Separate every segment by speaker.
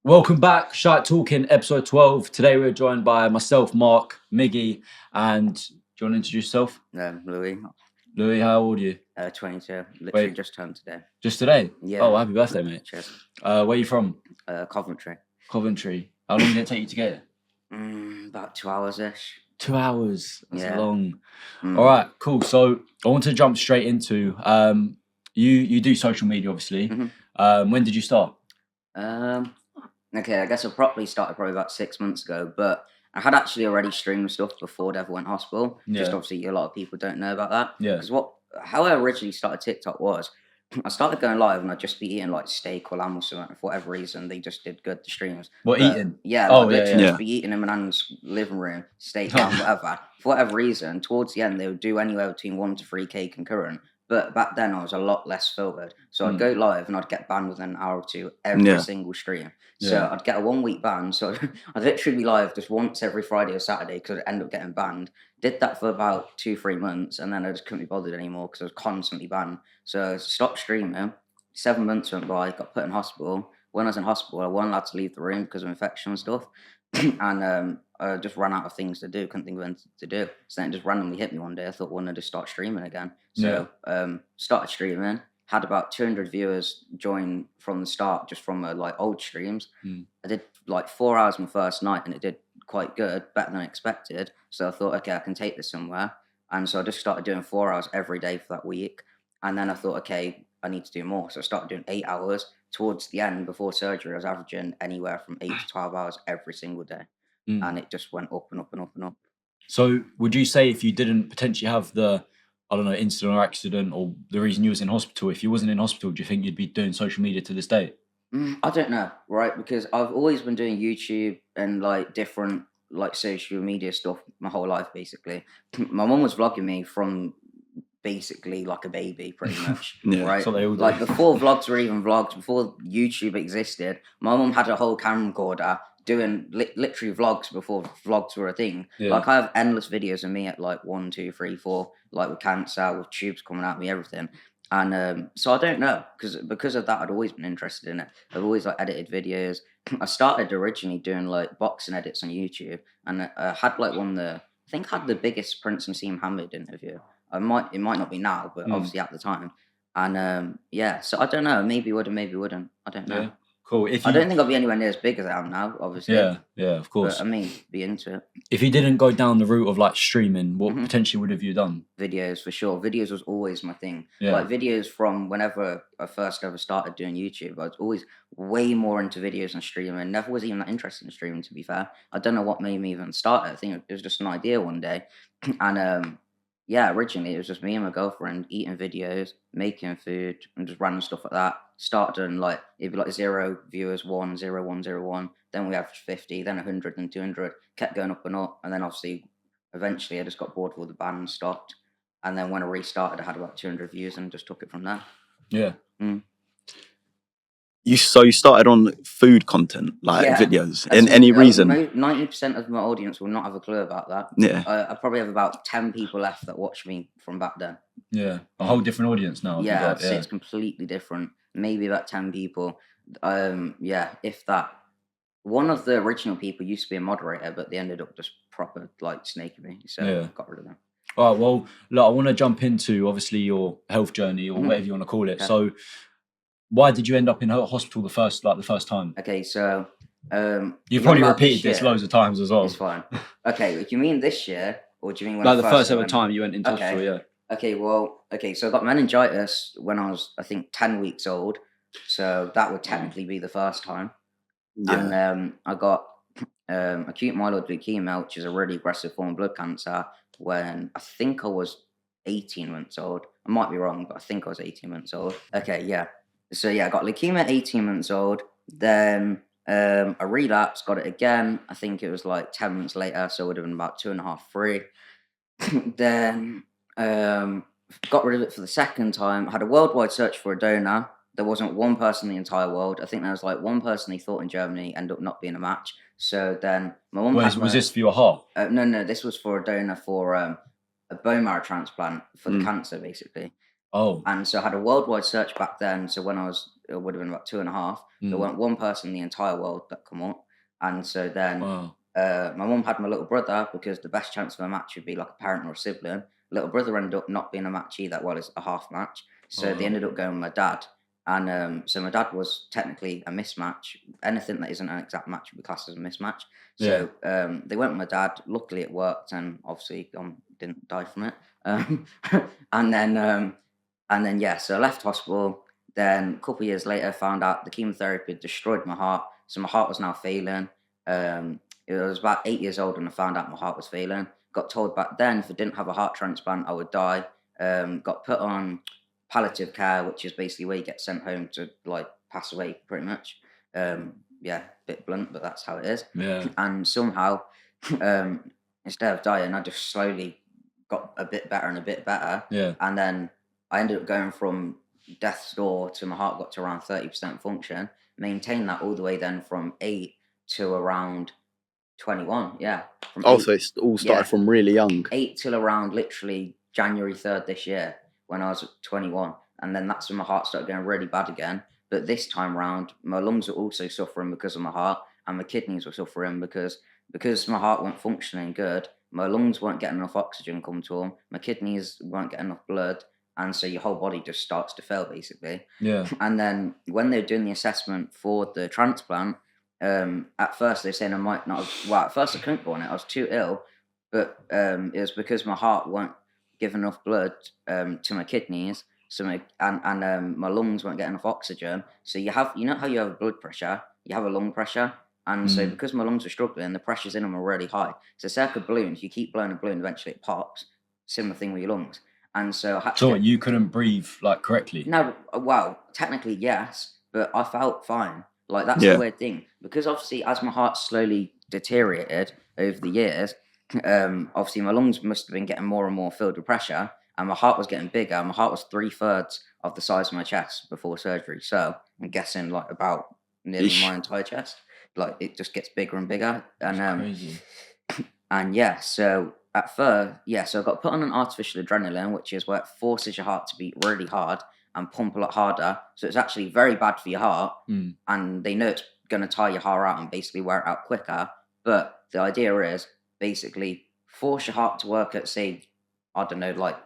Speaker 1: Welcome back, Shite Talking, episode 12. Today we're joined by myself, Mark, Miggy, and do you want to introduce yourself?
Speaker 2: Louie.
Speaker 1: Louie, how old are you?
Speaker 2: 22. Literally just turned today.
Speaker 1: Just today?
Speaker 2: Yeah.
Speaker 1: Oh, happy birthday, mate.
Speaker 2: Cheers.
Speaker 1: Where are you from?
Speaker 2: Coventry.
Speaker 1: Coventry. How long did it take you to get
Speaker 2: here? About 2 hours-ish.
Speaker 1: 2 hours. That's long.
Speaker 2: Mm.
Speaker 1: All right, cool. So I want to jump straight into, you do social media, obviously.
Speaker 2: Mm-hmm.
Speaker 1: When did you start?
Speaker 2: Okay, I guess I properly started probably about 6 months ago, but I had actually already streamed stuff before Dev went hospital.
Speaker 1: Yeah.
Speaker 2: Just obviously a lot of people don't know about that.
Speaker 1: Yeah.
Speaker 2: Because how I originally started TikTok was, I started going live and I'd just be eating like steak or lamb or something. For whatever reason, they just did good, the streams.
Speaker 1: Eating?
Speaker 2: Yeah,
Speaker 1: oh,
Speaker 2: like,
Speaker 1: yeah.
Speaker 2: just be eating in my nan's living room, steak, lamb, whatever. For whatever reason, towards the end, they would do anywhere between 1 to 3K concurrent. But back then, I was a lot less filtered. So I'd go live and I'd get banned within an hour or two every single stream. So I'd get a 1 week ban. So I'd literally be live just once every Friday or Saturday because I'd end up getting banned. Did that for about 2-3 months. And then I just couldn't be bothered anymore because I was constantly banned. So I stopped streaming. 7 months went by, got put in hospital. When I was in hospital, I wasn't allowed to leave the room because of infection and stuff. And I just ran out of things to do, couldn't think of anything to do. So then it just randomly hit me one day. I thought, why not just start streaming again? So started streaming, had about 200 viewers join from the start, just from like old streams. I did like 4 hours my first night and it did quite good, better than I expected. So I thought, okay, I can take this somewhere. And so I just started doing 4 hours every day for that week. And then I thought, okay, I need to do more. So I started doing 8 hours. Towards the end, before surgery, I was averaging anywhere from 8 to 12 hours every single day. And it just went up and up and up and up.
Speaker 1: So would you say if you didn't potentially have the, I don't know, incident or accident or the reason you was in hospital, if you wasn't in hospital, do you think you'd be doing social media to this day?
Speaker 2: I don't know, right? Because I've always been doing YouTube and like different like social media stuff my whole life, basically. My mum was vlogging me from basically like a baby, pretty much. Right? Like before vlogs were even vlogs, before YouTube existed, my mum had a whole camera recorder doing literally vlogs before vlogs were a thing. Like I have endless videos of me at like 1, 2, 3, 4, like with cancer, with tubes coming out of me, everything. And so I don't know, because of that, I'd always been interested in it. I've always like edited videos. I started originally doing like boxing edits on YouTube, and I had like I think had the biggest Prince and Seam Hamid interview. It might not be now, but obviously at the time. And so I don't know. Maybe would and maybe wouldn't. I don't know.
Speaker 1: Yeah. Cool.
Speaker 2: I don't think I'll be anywhere near as big as I am now, obviously.
Speaker 1: Yeah, of course.
Speaker 2: But I mean, be into it.
Speaker 1: If you didn't go down the route of like streaming, what potentially would have you done?
Speaker 2: Videos, for sure. Videos was always my thing.
Speaker 1: Yeah.
Speaker 2: Like videos from whenever I first ever started doing YouTube, I was always way more into videos and streaming. Never was even that interested in streaming, to be fair. I don't know what made me even start it. I think it was just an idea one day. And originally it was just me and my girlfriend eating videos, making food, and just random stuff like that. Started and like it'd be like 0 viewers, 1, 0, 1, 0, 1. Then we averaged 50, then 100 and 200. Kept going up and up, and then obviously, eventually, I just got bored with all the band, stopped, and then when I restarted, I had about 200 views and just took it from there.
Speaker 1: Yeah.
Speaker 3: You started on food content, like videos, in any reason?
Speaker 2: 90% of my audience will not have a clue about that.
Speaker 3: Yeah.
Speaker 2: I probably have about 10 people left that watch me from back then.
Speaker 1: Yeah, a whole different audience now.
Speaker 2: Yeah, I'd say it's completely different. Maybe about 10 people. If that. One of the original people used to be a moderator, but they ended up just proper like snaking me. So I got rid of them.
Speaker 1: All right, well, look, I want to jump into obviously your health journey or whatever you want to call it. Okay. So why did you end up in hospital the first time?
Speaker 2: Okay, so
Speaker 1: you've probably repeated this loads of times as well.
Speaker 2: It's fine. Okay, do you mean this year or do you mean when
Speaker 1: like the first ever time you went into hospital? Yeah.
Speaker 2: Okay, so I got meningitis when I was, I think, 10 weeks old. So that would technically be the first time. Yeah. And I got acute myeloid leukemia, which is a really aggressive form of blood cancer, when I think I was 18 months old. I might be wrong, but I think I was 18 months old. Okay, yeah. So I got leukemia at 18 months old. Then I relapsed, got it again. I think it was like 10 months later, so it would have been about 2.5, 3. Then got rid of it for the second time. I had a worldwide search for a donor. There wasn't one person in the entire world. I think there was like one person he thought in Germany, ended up not being a match. So then my mum
Speaker 1: was this for your heart?
Speaker 2: No, this was for a donor for a bone marrow transplant for the cancer, basically.
Speaker 1: Oh.
Speaker 2: And so I had a worldwide search back then. So when I was it would have been about 2.5. There
Speaker 1: Mm.
Speaker 2: weren't one person in the entire world that come up. And so then
Speaker 1: Wow.
Speaker 2: my mum had my little brother because the best chance of a match would be like a parent or a sibling. Little brother ended up not being a match either, well, it's a half match. So they
Speaker 1: Oh.
Speaker 2: ended up going with my dad. And so my dad was technically a mismatch. Anything that isn't an exact match would be classed as a mismatch.
Speaker 1: Yeah.
Speaker 2: So they went with my dad. Luckily, it worked, and obviously didn't die from it. Um, and then yeah, so I left hospital. Then a couple of years later, found out the chemotherapy had destroyed my heart. So my heart was now failing. It was about 8 years old when I found out my heart was failing. Got told back then if I didn't have a heart transplant, I would die. Got put on palliative care, which is basically where you get sent home to like pass away, pretty much. Yeah, bit blunt, but that's how it is.
Speaker 1: Yeah.
Speaker 2: And somehow, instead of dying, I just slowly got a bit better and a bit better.
Speaker 1: Yeah.
Speaker 2: And then I ended up going from death's door to my heart got to around 30% function. Maintained that all the way then from 8 to around 21. Yeah. From
Speaker 3: Oh,
Speaker 2: 8,
Speaker 3: so it's all started
Speaker 2: yeah,
Speaker 3: from really young.
Speaker 2: 8 till around literally January 3rd this year when I was 21. And then that's when my heart started going really bad again. But this time round, my lungs were also suffering because of my heart, and my kidneys were suffering because my heart weren't functioning good. My lungs weren't getting enough oxygen come to them. My kidneys weren't getting enough blood, and so your whole body just starts to fail basically.
Speaker 1: Yeah.
Speaker 2: And then when they were doing the assessment for the transplant, at first they were saying I might not have, well, at first I couldn't go on it. I was too ill, but it was because my heart weren't giving enough blood to my kidneys, so my lungs weren't getting enough oxygen. So you know how you have blood pressure, you have a lung pressure, and so because my lungs were struggling, the pressures in them were really high. So it's like a balloon. If you keep blowing a balloon, eventually it pops. Similar thing with your lungs. And so I had to
Speaker 1: So
Speaker 2: get,
Speaker 1: you couldn't breathe like correctly.
Speaker 2: no, well, technically yes, but I felt fine. Like that's the
Speaker 3: Yeah.
Speaker 2: weird thing because obviously as my heart slowly deteriorated over the years, obviously my lungs must have been getting more and more filled with pressure, and my heart was getting bigger. My heart was 3/3 of the size of my chest before surgery, so I'm guessing like about nearly
Speaker 3: Eesh.
Speaker 2: my entire chest. Like it just gets bigger and bigger,
Speaker 1: It's crazy.
Speaker 2: and yeah, so at first, yeah, so I got put on an artificial adrenaline, which is where it forces your heart to beat really hard and pump a lot harder. So it's actually very bad for your heart.
Speaker 1: Mm.
Speaker 2: And they know it's going to tire your heart out and basically wear it out quicker. But the idea is basically force your heart to work at, say, I don't know, like,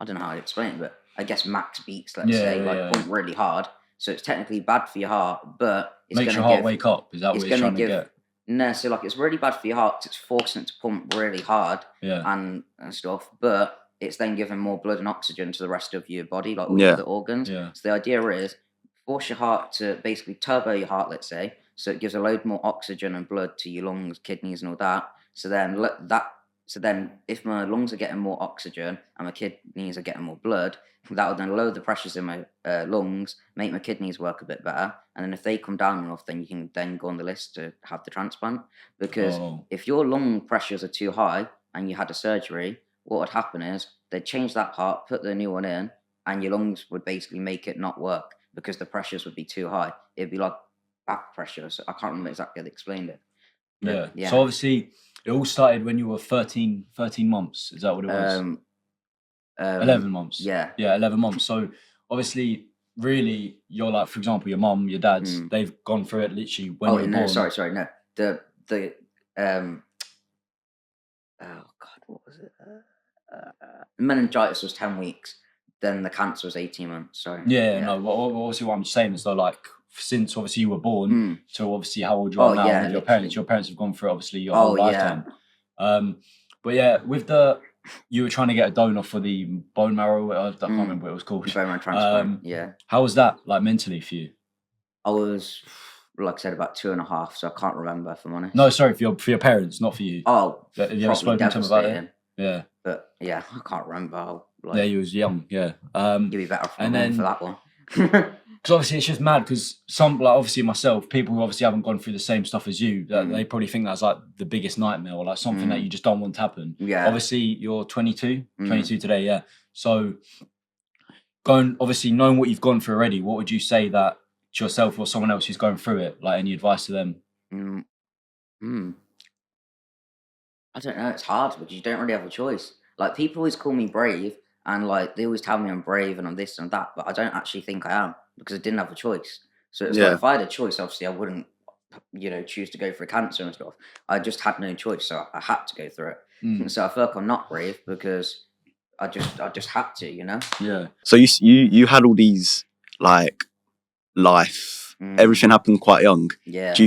Speaker 2: I don't know how to explain it, but I guess max beats, let's
Speaker 1: Yeah,
Speaker 2: say,
Speaker 1: yeah,
Speaker 2: like
Speaker 1: yeah.
Speaker 2: pump really hard. So it's technically bad for your heart, but it's
Speaker 1: Makes
Speaker 2: going
Speaker 1: your
Speaker 2: to
Speaker 1: heart
Speaker 2: give.
Speaker 1: wake up. Is that
Speaker 2: It's
Speaker 1: what
Speaker 2: going
Speaker 1: you're
Speaker 2: to
Speaker 1: trying to
Speaker 2: give.
Speaker 1: get?
Speaker 2: No, so like it's really bad for your heart 'cause it's forcing it to pump really hard
Speaker 1: Yeah.
Speaker 2: and stuff, but it's then giving more blood and oxygen to the rest of your body, like all
Speaker 3: Yeah.
Speaker 2: your other organs.
Speaker 1: Yeah.
Speaker 2: So the idea is force your heart to basically turbo your heart, let's say, so it gives a load more oxygen and blood to your lungs, kidneys, and all that. So then if my lungs are getting more oxygen and my kidneys are getting more blood, that will then lower the pressures in my lungs, make my kidneys work a bit better, and then if they come down enough, then you can then go on the list to have the transplant. Because
Speaker 1: Oh.
Speaker 2: if your lung pressures are too high and you had a surgery, what would happen is they'd change that part, put the new one in, and your lungs would basically make it not work because the pressures would be too high. It'd be like back pressure. So I can't remember exactly how they explained it. But,
Speaker 1: Yeah.
Speaker 2: yeah.
Speaker 1: So obviously it all started when you were 13 months. Is that what it was? 11 months.
Speaker 2: Yeah.
Speaker 1: Yeah, 11 months. So obviously, really, you're like, for example, your mum, your dad's, they've gone through it literally when you were
Speaker 2: no,
Speaker 1: born.
Speaker 2: sorry, no. The oh god, what was it? Meningitis was 10 weeks. Then the cancer was 18 months. Sorry.
Speaker 1: Yeah, no. Obviously, what I'm saying is though, like since obviously you were born to obviously how old you are
Speaker 2: Oh,
Speaker 1: now
Speaker 2: yeah,
Speaker 1: with your
Speaker 2: literally.
Speaker 1: parents have gone through obviously your
Speaker 2: Oh,
Speaker 1: whole
Speaker 2: yeah.
Speaker 1: lifetime. But yeah, with you were trying to get a donor for the bone marrow. I can't remember what it was called.
Speaker 2: Bone marrow transplant. Yeah.
Speaker 1: How was that like mentally for you?
Speaker 2: I was, like I said, about 2.5, so I can't remember if I'm honest.
Speaker 1: No, sorry, for your parents, not for you.
Speaker 2: Oh,
Speaker 1: Have you ever
Speaker 2: probably
Speaker 1: spoken to them about it?
Speaker 2: devastating.
Speaker 1: Yeah.
Speaker 2: But yeah, I can't remember.
Speaker 1: Yeah, you was young. Yeah.
Speaker 2: You'd be better for
Speaker 1: and
Speaker 2: my mum
Speaker 1: then
Speaker 2: for that one.
Speaker 1: because obviously it's just mad because some like obviously myself, people who obviously haven't gone through the same stuff as you, that they probably think that's like the biggest nightmare or like something that you just don't want to happen.
Speaker 2: Yeah.
Speaker 1: Obviously you're 22 today, yeah. So obviously knowing what you've gone through already, what would you say that to yourself or someone else who's going through it? Like any advice to them?
Speaker 2: I don't know. It's hard because you don't really have a choice. Like people always call me brave, and like they always tell me I'm brave and I'm this and that, but I don't actually think I am because I didn't have a choice. So it's like if I had a choice, obviously I wouldn't, choose to go for cancer and stuff. I just had no choice, so I had to go through it. So I feel like I'm not brave because I just had to,
Speaker 1: Yeah.
Speaker 3: So you had all these like life, everything happened quite young.
Speaker 2: Yeah.
Speaker 3: Do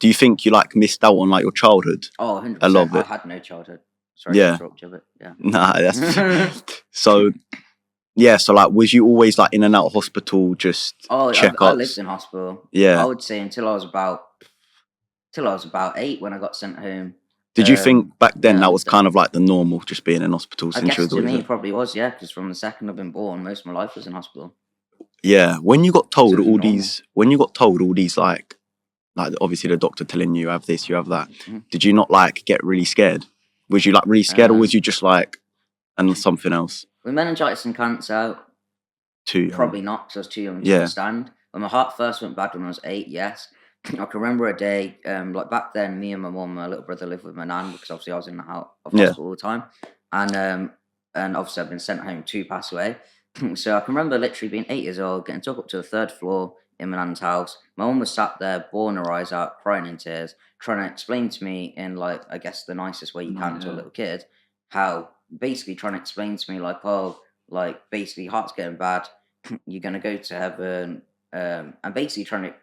Speaker 3: you think you like missed out on like your childhood?
Speaker 2: Oh, 100%.
Speaker 3: A lot of it.
Speaker 2: I had no childhood. Sorry to interrupt you, but yeah.
Speaker 3: Nah, that's so. Yeah, so like, was you always like in and out of hospital, just checkups?
Speaker 2: I lived in hospital.
Speaker 3: Yeah.
Speaker 2: I would say until I was about 8 when I got sent home.
Speaker 3: Did you think back then that was
Speaker 2: and,
Speaker 3: kind of like the normal, just being in hospital
Speaker 2: I
Speaker 3: since you
Speaker 2: guess
Speaker 3: was
Speaker 2: to me
Speaker 3: always
Speaker 2: it probably was, yeah, because from the second I've been born, most of my life was in hospital.
Speaker 3: Yeah, when you got told
Speaker 2: So it was
Speaker 3: all
Speaker 2: normal.
Speaker 3: these like obviously the doctor telling you have this, you have that. Did you not like get really scared? Was you like really scared, or was you just like and something else?
Speaker 2: With meningitis and cancer,
Speaker 3: Too young.
Speaker 2: probably not, because I was too young to understand. When my heart first went bad when I was 8, yes. I can remember a day, like back then, me and my mum, my little brother lived with my nan because obviously I was in the hospital all the time, and obviously I've been sent home to pass away. So I can remember literally being 8 years old, getting took up to the 3rd floor in my nan's house. My mum was sat there, bawling her eyes out, crying in tears, trying to explain to me in like I guess the nicest way you can to a little kid, how basically trying to explain to me like, oh, like basically heart's getting bad, you're gonna go to heaven, and basically trying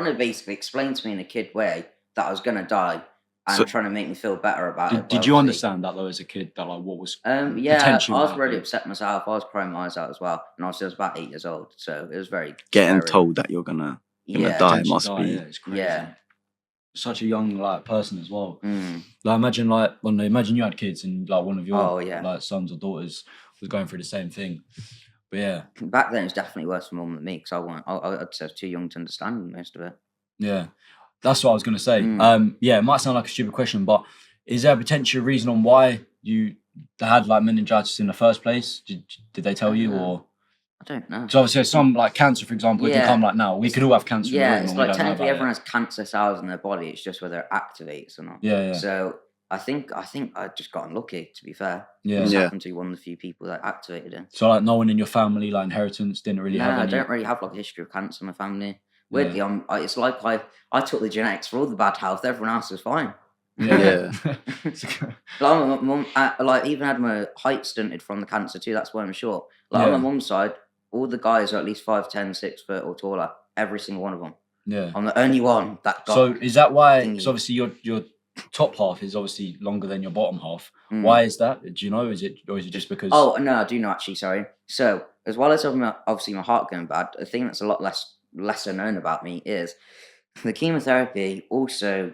Speaker 2: to basically explain to me in a kid way that I was gonna die, and trying to make me feel better about it.
Speaker 1: Did you understand that though as a kid, that like what was
Speaker 2: yeah,
Speaker 1: potentially
Speaker 2: I was
Speaker 1: happening?
Speaker 2: really upset myself. I was crying my eyes out as well, and I was about 8 years old, so it was very
Speaker 3: Getting
Speaker 2: scary.
Speaker 3: told that you're gonna die
Speaker 1: Potentially
Speaker 3: must be
Speaker 1: it's crazy.
Speaker 2: Yeah.
Speaker 1: Such a young like person as well. Like imagine you had kids and like one of your like sons or daughters was going through the same thing. But yeah,
Speaker 2: back then it was definitely worse for mum than me because I'd say I was too young to understand most of it.
Speaker 1: Yeah, that's what I was gonna say. Yeah, it might sound like a stupid question, but is there a potential reason on why you had like meningitis in the first place? Did they tell you, or?
Speaker 2: I don't know.
Speaker 1: So obviously some like cancer, for example, it can come like now. We could all have cancer in the room.
Speaker 2: It's
Speaker 1: and
Speaker 2: like
Speaker 1: we don't know
Speaker 2: technically
Speaker 1: about
Speaker 2: everyone
Speaker 1: it.
Speaker 2: has cancer cells in their body. It's just whether it activates or not.
Speaker 1: Yeah.
Speaker 2: So I think I just got unlucky, to be fair.
Speaker 1: Yeah.
Speaker 2: I just happened to be one of the few people that activated it.
Speaker 1: So like no one in your family, like inheritance, didn't really have any.
Speaker 2: I don't really have like a history of cancer in my family. Weirdly, it's like I took the genetics for all the bad health. Everyone else was fine.
Speaker 3: Yeah.
Speaker 2: Like my mum, like even had my height stunted from the cancer too. That's why I'm short. Like on my mum's side, all the guys are at least 5'10", 6 foot or taller. Every single one of them.
Speaker 1: Yeah.
Speaker 2: I'm the only one that got.
Speaker 1: So is that why? Because obviously your top half is obviously longer than your bottom half. Why is that? Do you know? Is it just because?
Speaker 2: Oh no, I do know actually. Sorry. So as well as obviously my heart going bad, a thing that's a lot lesser known about me is the chemotherapy also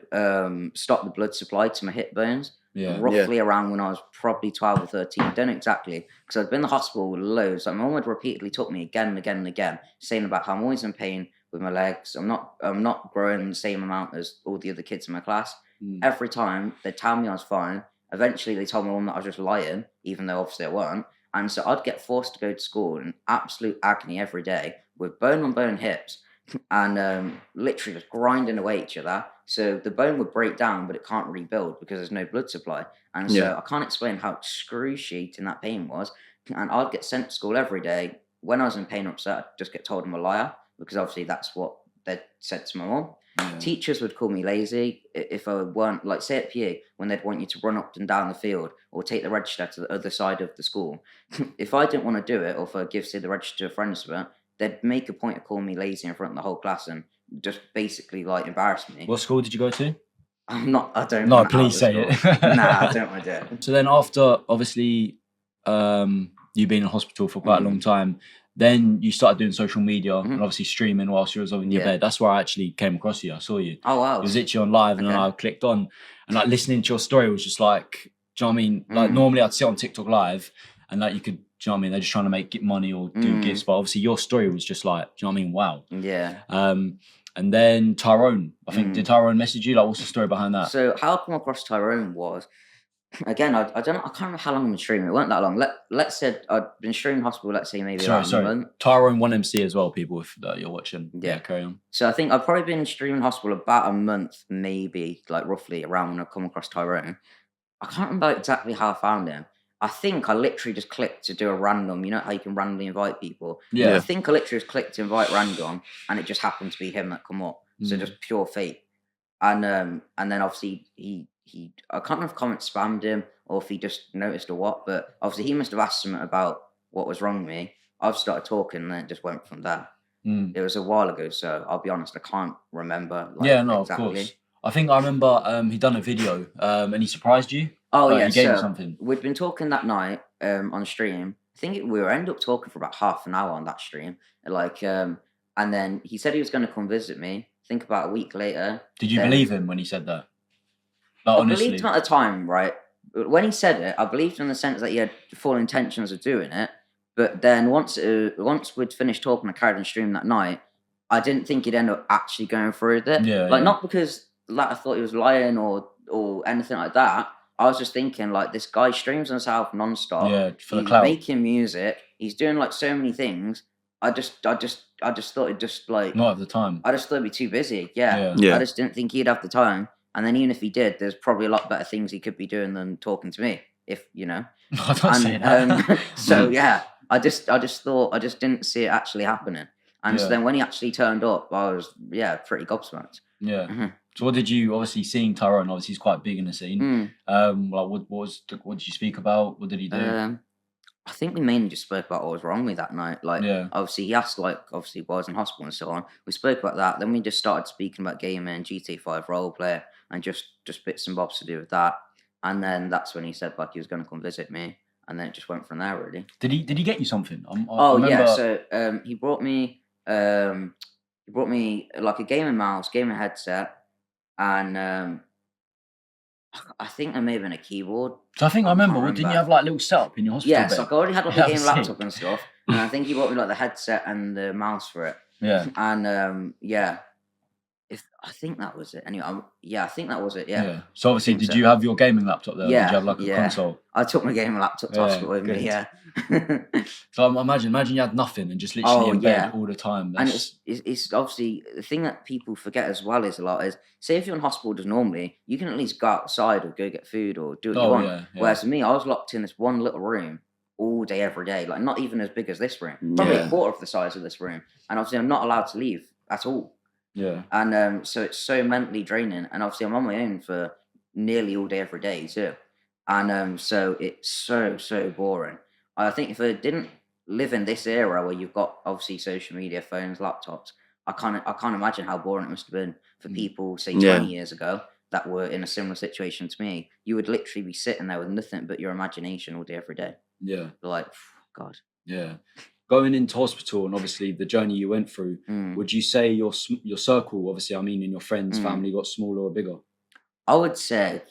Speaker 2: stopped the blood supply to my hip bones. Roughly around when I was probably 12 or 13. I don't know exactly because I've been in the hospital loads. Like my mum had repeatedly took me again and again and again, saying about how I'm always in pain with my legs. I'm not growing the same amount as all the other kids in my class. Every time they tell me I was fine. Eventually they told my mum that I was just lying, even though obviously I weren't. And so I'd get forced to go to school in absolute agony every day with bone on bone hips. And literally just grinding away at each other. So the bone would break down, but it can't rebuild because there's no blood supply. And so I can't explain how excruciating that pain was. And I'd get sent to school every day. When I was in pain or upset, I'd just get told I'm a liar because obviously that's what they'd said to my mum. Teachers would call me lazy if I weren't, like say at PE, when they'd want you to run up and down the field or take the register to the other side of the school. If I didn't want to do it, or if I give, say, the register to a friend or something, they'd make a point of calling me lazy in front of the whole class and just basically like embarrass me.
Speaker 1: What school did you go to?
Speaker 2: I don't.
Speaker 1: No, please say it.
Speaker 2: Nah, I don't want to do it.
Speaker 1: So then after obviously you been in hospital for quite a long time, then you started doing social media and obviously streaming whilst you was in your bed. That's where I actually came across you. I saw you.
Speaker 2: Oh wow.
Speaker 1: It was literally on live and then I clicked on and like listening to your story was just like, do you know what I mean? Like normally I'd sit on TikTok live and like you could, do you know what I mean? They're just trying to make money or do gifts, but obviously your story was just like, do you know what I mean? Wow.
Speaker 2: Yeah.
Speaker 1: And then Tyrone, I think, did Tyrone message you? Like, what's the story behind that?
Speaker 2: So how I come across Tyrone was, again, I don't know, I can't remember how long I've been streaming. It weren't that long. Let's say I'd been streaming hospital, let's say maybe a month.
Speaker 1: Tyrone 1MC as well, people, if you're watching.
Speaker 2: Yeah,
Speaker 1: carry on.
Speaker 2: So I think I've probably been streaming hospital about a month, maybe, like roughly around when I come across Tyrone. I can't remember exactly how I found him. I think I literally just clicked to do a random. You know how you can randomly invite people.
Speaker 1: Yeah.
Speaker 2: I think I literally just clicked to invite random, and it just happened to be him that come up. So just pure fate. And then obviously he I can't remember if comments spammed him or if he just noticed or what, but obviously he must have asked something about what was wrong with me. I've started talking and then it just went from there. It was a while ago, so I'll be honest, I can't remember. Like,
Speaker 1: yeah, no,
Speaker 2: exactly.
Speaker 1: of course. I think I remember he done a video and he surprised you.
Speaker 2: Oh yeah,
Speaker 1: he gave you
Speaker 2: so
Speaker 1: something.
Speaker 2: we'd been talking that night on stream. I think we were ended up talking for about half an hour on that stream. Like, and then he said he was going to come visit me. I think about a week later.
Speaker 1: Did you believe him when he said that? Like,
Speaker 2: I
Speaker 1: honestly,
Speaker 2: believed him at the time, right? When he said it, I believed him in the sense that he had full intentions of doing it. But then once we'd finished talking, I carried on stream that night. I didn't think he'd end up actually going through with it.
Speaker 1: Yeah,
Speaker 2: like
Speaker 1: yeah.
Speaker 2: not because like I thought he was lying or anything like that. I was just thinking like this guy streams himself nonstop.
Speaker 1: Yeah, for the
Speaker 2: He's
Speaker 1: clout.
Speaker 2: making music. He's doing like so many things. I just thought it just like
Speaker 1: Not at the time.
Speaker 2: I just thought he'd be too busy. Yeah.
Speaker 3: Yeah.
Speaker 2: I just didn't think he'd have the time. And then even if he did, there's probably a lot better things he could be doing than talking to me. If you know.
Speaker 1: I don't say that.
Speaker 2: So yeah, I just thought I just didn't see it actually happening. And so
Speaker 1: Yeah.
Speaker 2: then when he actually turned up, I was pretty gobsmacked.
Speaker 1: Yeah. So what did you obviously seeing Tyrone? Obviously, he's quite big in the scene. Like what did you speak about? What did he do?
Speaker 2: I think we mainly just spoke about what was wrong with me that night. Like, obviously, he asked, like, obviously, why I was in hospital and so on. We spoke about that. Then we just started speaking about gaming, GTA 5 roleplay, and just bits and bobs to do with that. And then that's when he said, like, he was going to come visit me. And then it just went from there, really.
Speaker 1: Did he get you something? I
Speaker 2: Yeah.
Speaker 1: remember...
Speaker 2: So he brought me like a gaming mouse, gaming headset, and I think there may have been a keyboard.
Speaker 1: So I think I remember. Didn't you have like a little setup in your hospital
Speaker 2: Yeah,
Speaker 1: bed?
Speaker 2: so like I already had like a game laptop and stuff, and I think he bought me like the headset and the mouse for it.
Speaker 1: Yeah.
Speaker 2: And I think that was it. Anyway, I think that was it. Yeah.
Speaker 1: So obviously, did you have your gaming laptop there?
Speaker 2: Yeah.
Speaker 1: Did you have like a console?
Speaker 2: I took my gaming laptop to hospital with me. Yeah.
Speaker 1: So imagine you had nothing and just literally in bed all the time.
Speaker 2: And it's obviously the thing that people forget as well is say if you're in hospital as normally, you can at least go outside or go get food or do what you want.
Speaker 1: Yeah.
Speaker 2: Whereas for me, I was locked in this one little room all day, every day, like not even as big as this room, probably a quarter of the size of this room. And obviously I'm not allowed to leave at all.
Speaker 1: Yeah.
Speaker 2: And so it's so mentally draining. And obviously I'm on my own for nearly all day, every day too. And so it's so boring. I think if I didn't live in this era where you've got obviously social media, phones, laptops, I can't imagine how boring it must have been for people, say 20 years ago, that were in a similar situation to me. You would literally be sitting there with nothing but your imagination all day, every day.
Speaker 1: Yeah.
Speaker 2: Like, God.
Speaker 1: Yeah. Going into hospital and obviously the journey you went through, would you say your circle, obviously, I mean, in your friends, family, got smaller or bigger?
Speaker 2: I would say,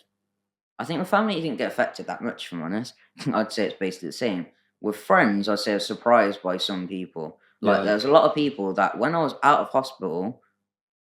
Speaker 2: I think my family didn't get affected that much, if I'm honest. I'd say it's basically the same. With friends, I'd say I was surprised by some people. Like, there's a lot of people that when I was out of hospital,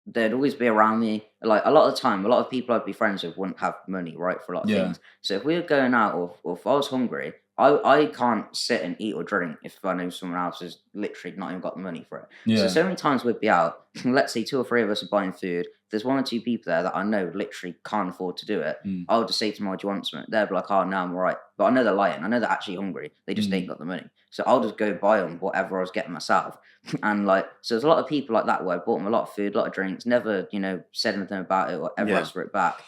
Speaker 2: they'd always be around me. Like, a lot of the time, a lot of people I'd be friends with wouldn't have money, right, for a lot of things. So if we were going out or if I was hungry, I can't sit and eat or drink if I know someone else has literally not even got the money for it. So many times we'd be out, let's say 2 or 3 of us are buying food. There's 1 or 2 people there that I know literally can't afford to do it. I'll just say to them, "Oh, do you want something?" They'll be like, "Oh, no, I'm all right." But I know they're lying. I know they're actually hungry. They just ain't got the money. So I'll just go buy them whatever I was getting myself. And so there's a lot of people like that where I bought them a lot of food, a lot of drinks, never, said anything about it or ever asked for it back.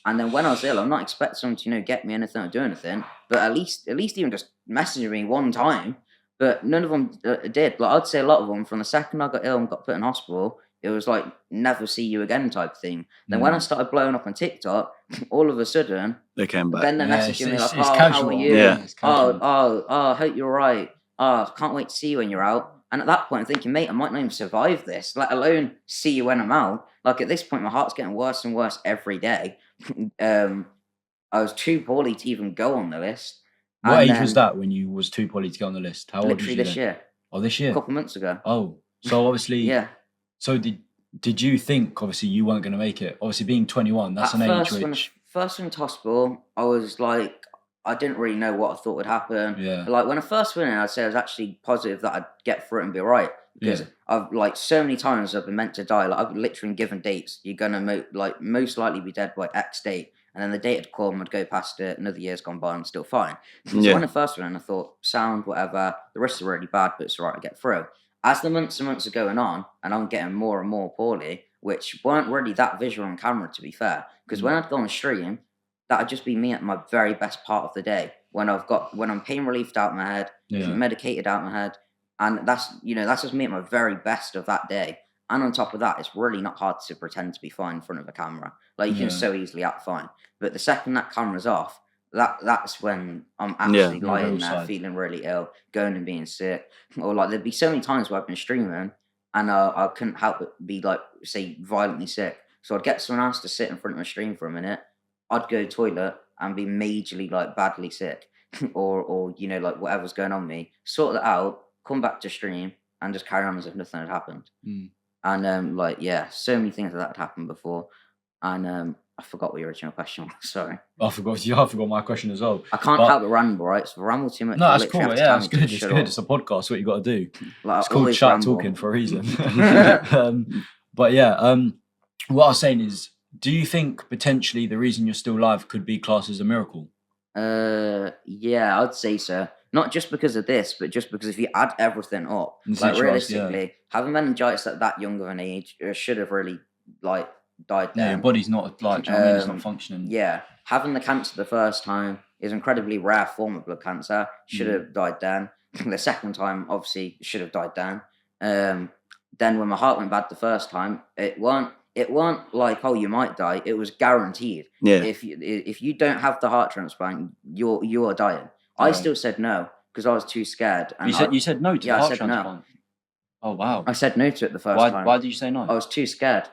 Speaker 2: And then when I was ill, I'm not expecting them to, get me anything or do anything, but at least even just messaging me one time. But none of them did. Like, I'd say a lot of them, from the second I got ill and got put in hospital, it was like never see you again type thing. Then when I started blowing up on TikTok, all of a sudden
Speaker 3: they came back.
Speaker 2: Then they're messaging me like,
Speaker 1: it's
Speaker 2: "Oh,
Speaker 1: casual.
Speaker 2: how are you?
Speaker 3: Yeah.
Speaker 2: I hope you're right. Oh, can't wait to see you when you're out." And at that point, I'm thinking, mate, I might not even survive this, let alone see you when I'm out. Like, at this point, my heart's getting worse and worse every day. I was too poorly to even go on the list.
Speaker 1: What age was that when you was too poorly to get on the list? How old was you
Speaker 2: Literally this
Speaker 1: then?
Speaker 2: year.
Speaker 1: Oh, this year?
Speaker 2: A couple months ago.
Speaker 1: Oh, so obviously...
Speaker 2: Yeah.
Speaker 1: So did you think, obviously, you weren't going to make it? Obviously, being 21, that's an age which...
Speaker 2: When I first went to hospital, I was like, I didn't really know what I thought would happen.
Speaker 1: Yeah.
Speaker 2: Like, when I first went in, I'd say I was actually positive that I'd get through it and be all right. because I've like so many times I've been meant to die. Like I've literally been given dates. You're gonna most likely be dead by X date, and then the date had come, I'd go past it. Another year's gone by, and I'm still fine. So when the first one, I thought sound whatever. The risks are really bad, but it's alright to get through. As the months and months are going on, and I'm getting more and more poorly, which weren't really that visual on camera, to be fair, because when I'd go on stream, that'd just be me at my very best part of the day when I'm pain relieved out my head, medicated out my head, and that's just me at my very best of that day. And on top of that, it's really not hard to pretend to be fine in front of a camera. Like you can so easily act fine, but the second that camera's off, that's when I'm actually lying there feeling really ill, going and being sick, or like there'd be so many times where I've been streaming and I couldn't help but be like, say, violently sick. So I'd get someone else to sit in front of my stream for a minute. I'd go to the toilet and be majorly like badly sick, or like whatever's going on with me. Sort that out, come back to stream, and just carry on as if nothing had happened. And so many things like that had happened before, and I forgot what your original question was. Sorry,
Speaker 1: I forgot my question as well.
Speaker 2: I can't help but ramble, right? So ramble too much.
Speaker 1: No, that's cool. Yeah, it's good. It's good. It's a podcast. What you got to do? Like, it's called Chat Talking for a reason. But yeah, what I was saying is, do you think potentially the reason you're still alive could be classed as a miracle?
Speaker 2: Yeah, I'd say so. Not just because of this, but just because if you add everything up, like realistically, having meningitis at that young of an age should have really like died then.
Speaker 1: Yeah, your body's not like, it's not functioning.
Speaker 2: Yeah, having the cancer the first time is an incredibly rare form of blood cancer. Should have died then. The second time, obviously, should have died then. Then when my heart went bad the first time, it weren't like, oh, you might die. It was guaranteed.
Speaker 3: Yeah.
Speaker 2: If you don't have the heart transplant, you are dying. Yeah. I still said no because I was too scared. And
Speaker 1: you said no to the heart transplant? No. Oh wow!
Speaker 2: I said no to it the first time.
Speaker 1: Why did you say no?
Speaker 2: I was too scared,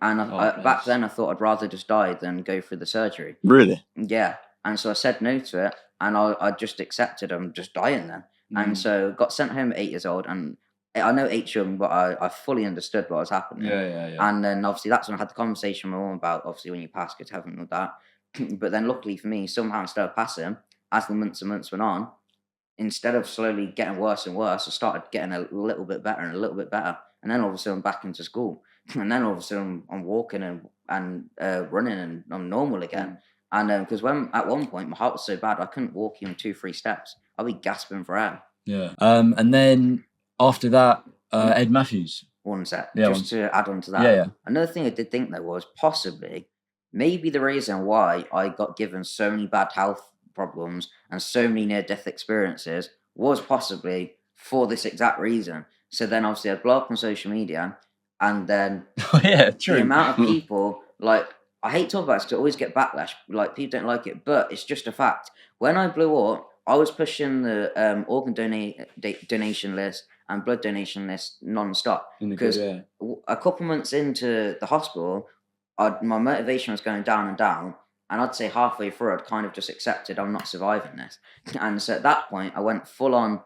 Speaker 2: and back then I thought I'd rather just die than go through the surgery.
Speaker 3: Really?
Speaker 2: Yeah, and so I said no to it, and I just accepted I'm just dying then, and so got sent home at 8 years old, and I know 8's young, but I fully understood what was happening.
Speaker 1: Yeah.
Speaker 2: And then obviously that's when I had the conversation with my mum about obviously when you pass, go to heaven with that. But then luckily for me, somehow instead of passing, as the months and months went on, instead of slowly getting worse and worse, I started getting a little bit better and a little bit better. And then all of a sudden I'm back into school. And then all of a sudden I'm walking and running and I'm normal again. And because at one point my heart was so bad I couldn't walk even 2-3 steps. I'd be gasping for air.
Speaker 1: Yeah. And then after that, Ed Matthews.
Speaker 2: One sec. Just to add on to that.
Speaker 1: Yeah.
Speaker 2: Another thing I did think there was possibly maybe the reason why I got given so many bad health problems and so many near-death experiences was possibly for this exact reason. So then obviously I'd blow up on social media, and then
Speaker 1: true.
Speaker 2: The amount of people, like, I hate talking about it because I always get backlash, like people don't like it, but it's just a fact. When I blew up, I was pushing the organ donation list and blood donation list non-stop because a couple months into the hospital, my motivation was going down and down. And I'd say halfway through, I'd kind of just accepted I'm not surviving this. And so at that point, I went full on,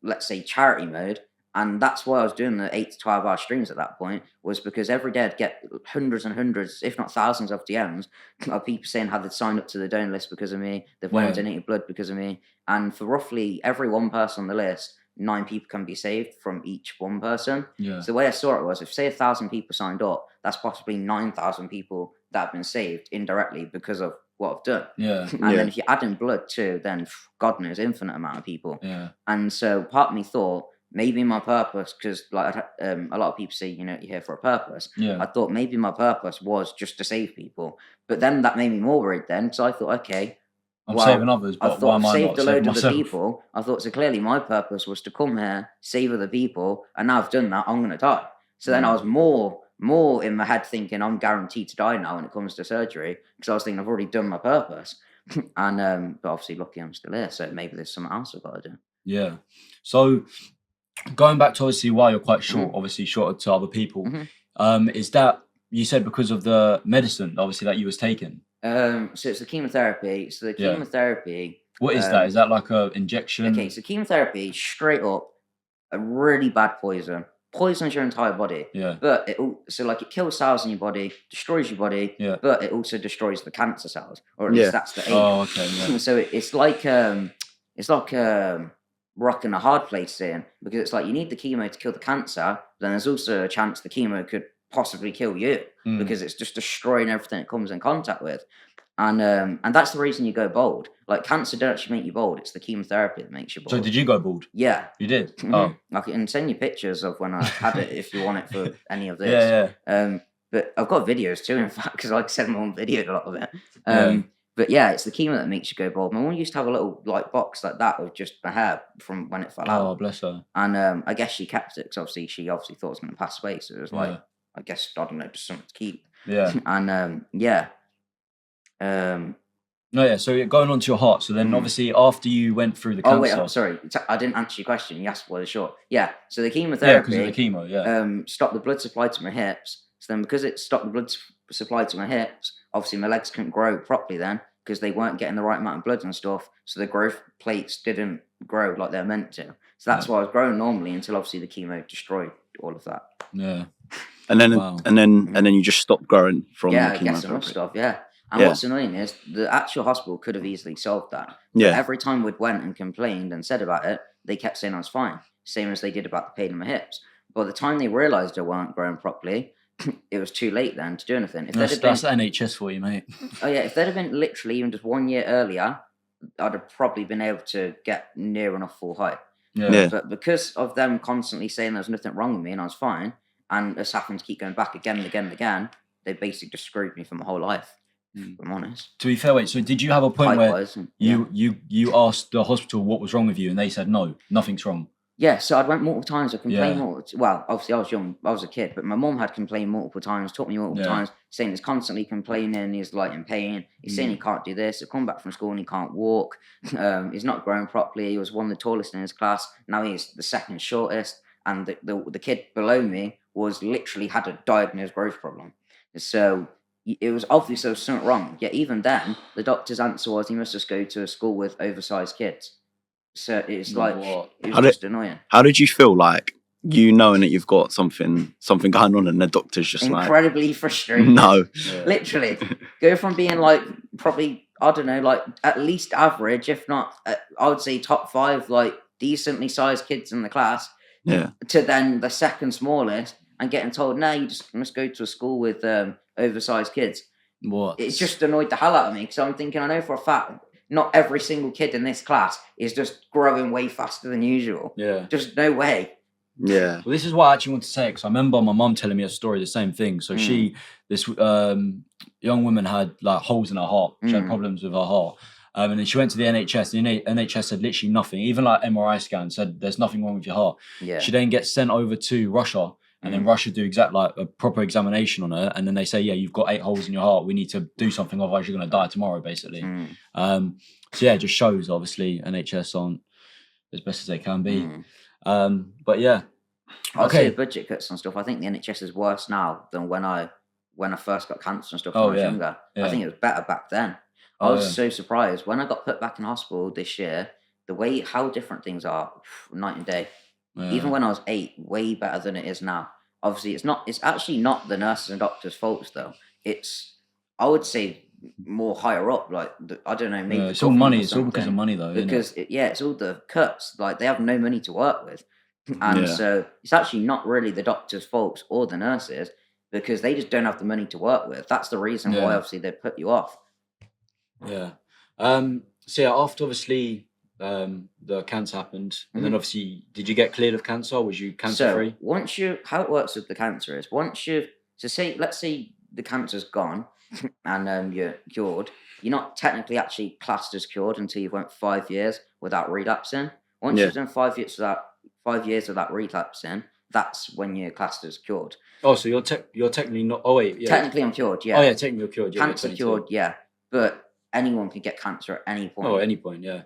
Speaker 2: let's say, charity mode. And that's why I was doing the 8 to 12 hour streams at that point, was because every day I'd get hundreds and hundreds, if not thousands of DMs of people saying how they'd signed up to the donor list because of me, they've went and donated blood because of me. And for roughly every one person on the list, 9 people can be saved from each one person.
Speaker 1: Yeah.
Speaker 2: So the way I saw it was, if say 1,000 people signed up, that's possibly 9,000 people that have been saved indirectly because of what I've done.
Speaker 1: Yeah.
Speaker 2: And then if you add in blood too, then God knows, infinite amount of people.
Speaker 1: Yeah.
Speaker 2: And so part of me thought maybe my purpose, because like a lot of people say, you're here for a purpose.
Speaker 1: Yeah.
Speaker 2: I thought maybe my purpose was just to save people. But then that made me more worried then. So I thought, okay,
Speaker 1: I'm saving others, but why am I not saving myself?
Speaker 2: Of the people. I thought, so clearly my purpose was to come here, save other people, and now I've done that, I'm going to die. So then I was more in my head thinking I'm guaranteed to die now when it comes to surgery, because I was thinking I've already done my purpose. And but obviously lucky I'm still here, so maybe there's something else I've got to do.
Speaker 1: Yeah. So going back to obviously why you're quite short, obviously shorter to other people, is that you said because of the medicine obviously that you was taking? So
Speaker 2: it's the chemotherapy. So the chemotherapy.
Speaker 1: What is that? Is that like a injection?
Speaker 2: Okay, so chemotherapy, straight up, a really bad poison. Poisons your entire body.
Speaker 1: Yeah.
Speaker 2: But it kills cells in your body, destroys your body.
Speaker 1: Yeah.
Speaker 2: But it also destroys the cancer cells, or at least that's the aim.
Speaker 1: Oh, okay. Yeah.
Speaker 2: So it's like rock and a hard place in, because it's like you need the chemo to kill the cancer, then there's also a chance the chemo could possibly kill you because it's just destroying everything it comes in contact with. And that's the reason you go bald. Like, cancer don't actually make you bald, it's the chemotherapy that makes you bald.
Speaker 1: So did you go bald?
Speaker 2: Yeah.
Speaker 1: You did? Oh.
Speaker 2: I can send you pictures of when I had it if you want it for any of this.
Speaker 1: Yeah.
Speaker 2: But I've got videos too, in fact, because I said my own videoed a lot of it. But yeah, it's the chemo that makes you go bald. My mum used to have a little like box like that with just my hair from when it fell out.
Speaker 1: Oh, bless her.
Speaker 2: And I guess she kept it because obviously she thought it was going to pass away. So it was like, I guess, I don't know, just something to keep.
Speaker 1: Yeah.
Speaker 2: And yeah.
Speaker 1: So going on to your heart. So then obviously after you went through the cancer.
Speaker 2: Oh, wait, I'm sorry. I didn't answer your question. You asked what it's short. Yeah, so the chemotherapy.
Speaker 1: Yeah, because of the chemo,
Speaker 2: stopped the blood supply to my hips. So then because it stopped the blood supply to my hips, obviously my legs couldn't grow properly then because they weren't getting the right amount of blood and stuff. So the growth plates didn't grow like they're meant to. So that's why I was growing normally until obviously the chemo destroyed all of that.
Speaker 1: Yeah.
Speaker 3: And then you just stopped growing from the chemotherapy.
Speaker 2: I guess it must have, And what's annoying is the actual hospital could have easily solved that.
Speaker 3: Yeah.
Speaker 2: But every time we'd went and complained and said about it, they kept saying I was fine. Same as they did about the pain in my hips. By the time they realised I weren't growing properly, it was too late then to do anything.
Speaker 1: That's NHS for you, mate.
Speaker 2: Oh yeah, if they'd have been literally even just 1 year earlier, I'd have probably been able to get near enough full height.
Speaker 3: Yeah.
Speaker 2: But because of them constantly saying there's nothing wrong with me and I was fine, and us having to keep going back again and again and again, they basically just screwed me for my whole life. If I'm honest.
Speaker 1: To be fair, wait. So did you have a point where you asked the hospital what was wrong with you, and they said no, nothing's wrong?
Speaker 2: Yeah. So I went multiple times. I complained multiple. Well, obviously I was young. I was a kid, but my mum had complained multiple times. Taught me multiple times, saying he's constantly complaining. He's like in pain. He's saying he can't do this. He'll come back from school and he can't walk. He's not growing properly. He was one of the tallest in his class. Now he's the second shortest. And the kid below me was literally had a diagnosed growth problem. So it was obvious there was something wrong. Yet even then, the doctor's answer was he must just go to a school with oversized kids. So it's like it was just annoying.
Speaker 3: How did you feel like you knowing that you've got something going on and the doctor's just
Speaker 2: incredibly frustrating?
Speaker 3: No,
Speaker 2: literally go from being like probably I don't know like at least average, if not I would say top 5 like decently sized kids in the class.
Speaker 3: Yeah.
Speaker 2: To then the second smallest and getting told, no, you just must go to a school with oversized kids.
Speaker 1: What?
Speaker 2: It just annoyed the hell out of me because I'm thinking, I know for a fact, not every single kid in this class is just growing way faster than usual.
Speaker 1: Yeah.
Speaker 2: Just no way.
Speaker 3: Yeah.
Speaker 1: Well, this is what I actually want to say because I remember my mum telling me a story, the same thing. So this young woman had like holes in her heart. She had problems with her heart. And then she went to the NHS. The NHS said literally nothing. Even like MRI scan said there's nothing wrong with your heart.
Speaker 2: Yeah.
Speaker 1: She then gets sent over to Russia, and then Russia do like a proper examination on her, and then they say, yeah, you've got 8 holes in your heart. We need to do something, otherwise you're going to die tomorrow, basically. So yeah, it just shows obviously NHS aren't as best as they can be. But yeah,
Speaker 2: I'd say budget cuts and stuff. I think the NHS is worse now than when I first got cancer and stuff when I was younger. I think it was better back then. I was so surprised when I got put back in hospital this year. The way how different things are, night and day. Even when I was 8, way better than it is now. Obviously, it's actually not the nurses and doctors' faults though. I would say more higher up. Like I don't know, maybe
Speaker 1: it's all money. It's all because of money though.
Speaker 2: Because it's all the cuts. Like they have no money to work with, and so it's actually not really the doctors' faults or the nurses because they just don't have the money to work with. That's the reason why obviously they put you off.
Speaker 1: Yeah. So yeah, after obviously the cancer happened, and then obviously, did you get cleared of cancer? Was you cancer free?
Speaker 2: So how it works with the cancer is let's say the cancer's gone and you're cured. You're not technically actually classed as cured until you've went 5 years without relapsing. Once you've done 5 years without relapsing, that's when you're classed as cured.
Speaker 1: Oh, so you're technically not. Oh wait, yeah.
Speaker 2: Technically, I'm cured. Yeah.
Speaker 1: Oh yeah, technically you're cured. Yeah,
Speaker 2: cancer cured. Yeah, but anyone can get cancer at any point.
Speaker 1: Oh, at any point, yeah.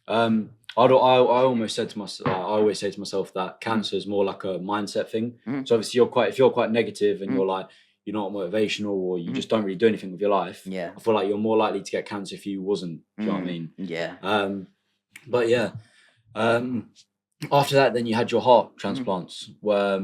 Speaker 1: I almost said to myself, I always say to myself that cancer is more like a mindset thing. So obviously if you're quite negative and you're like, you're not motivational or you just don't really do anything with your life.
Speaker 2: Yeah.
Speaker 1: I feel like you're more likely to get cancer if you wasn't. Do you know what I mean?
Speaker 2: Yeah.
Speaker 1: But yeah. After that, then you had your heart transplants. Where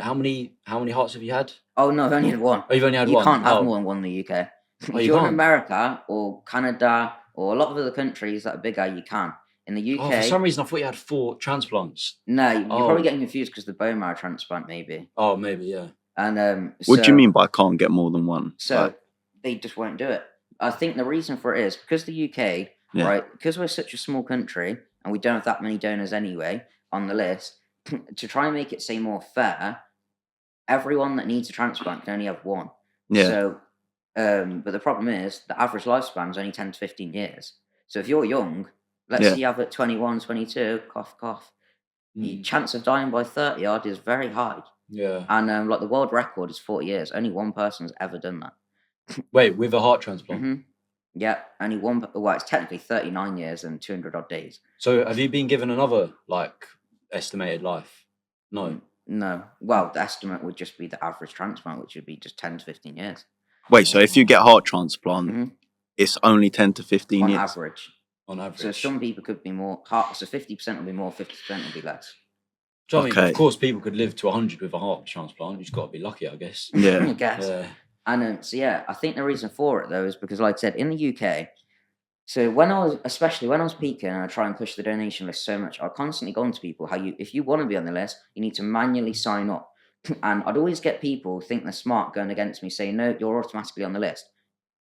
Speaker 1: how many hearts have you had?
Speaker 2: Oh no, I've only had one.
Speaker 1: Oh, you've only had one.
Speaker 2: You can't have more than one in the UK.
Speaker 1: Oh,
Speaker 2: if you're in America or Canada or a lot of other countries that are bigger, you can. In the UK,
Speaker 1: for some reason, I thought you had 4 transplants.
Speaker 2: no, you're probably getting confused because the bone marrow transplant, maybe.
Speaker 1: Oh, maybe, yeah.
Speaker 2: And
Speaker 3: What do you mean by can't get more than one?
Speaker 2: So they just won't do it. I think the reason for it is because the UK, right? Because we're such a small country and we don't have that many donors anyway on the list. To try and make it say more fair, everyone that needs a transplant can only have one.
Speaker 3: Yeah.
Speaker 2: So, but the problem is the average lifespan is only 10 to 15 years. So if you're young, let's say you have at 21, 22, cough, cough, the chance of dying by 30 odd is very high.
Speaker 1: Yeah.
Speaker 2: And like the world record is 40 years. Only one person's ever done that.
Speaker 1: Wait, with a heart transplant?
Speaker 2: Yeah, only one. Well, it's technically 39 years and 200 odd days.
Speaker 1: So have you been given another, like, estimated life? No.
Speaker 2: No. Well, the estimate would just be the average transplant, which would be just 10 to 15 years.
Speaker 3: Wait, so if you get heart transplant, it's only 10 to 15 years?
Speaker 2: On average. So some people could be more, so 50% will be more, 50% will be less.
Speaker 1: Do you know what I mean? Of course, people could live to 100 with a heart transplant. You've got to be lucky, I guess.
Speaker 3: Yeah.
Speaker 2: I guess. Yeah. And so, yeah, I think the reason for it, though, is because, like I said, in the UK, so especially when I was peaking and I try and push the donation list so much, I constantly go on to people if you want to be on the list, you need to manually sign up. And I'd always get people think they're smart going against me saying, no, you're automatically on the list,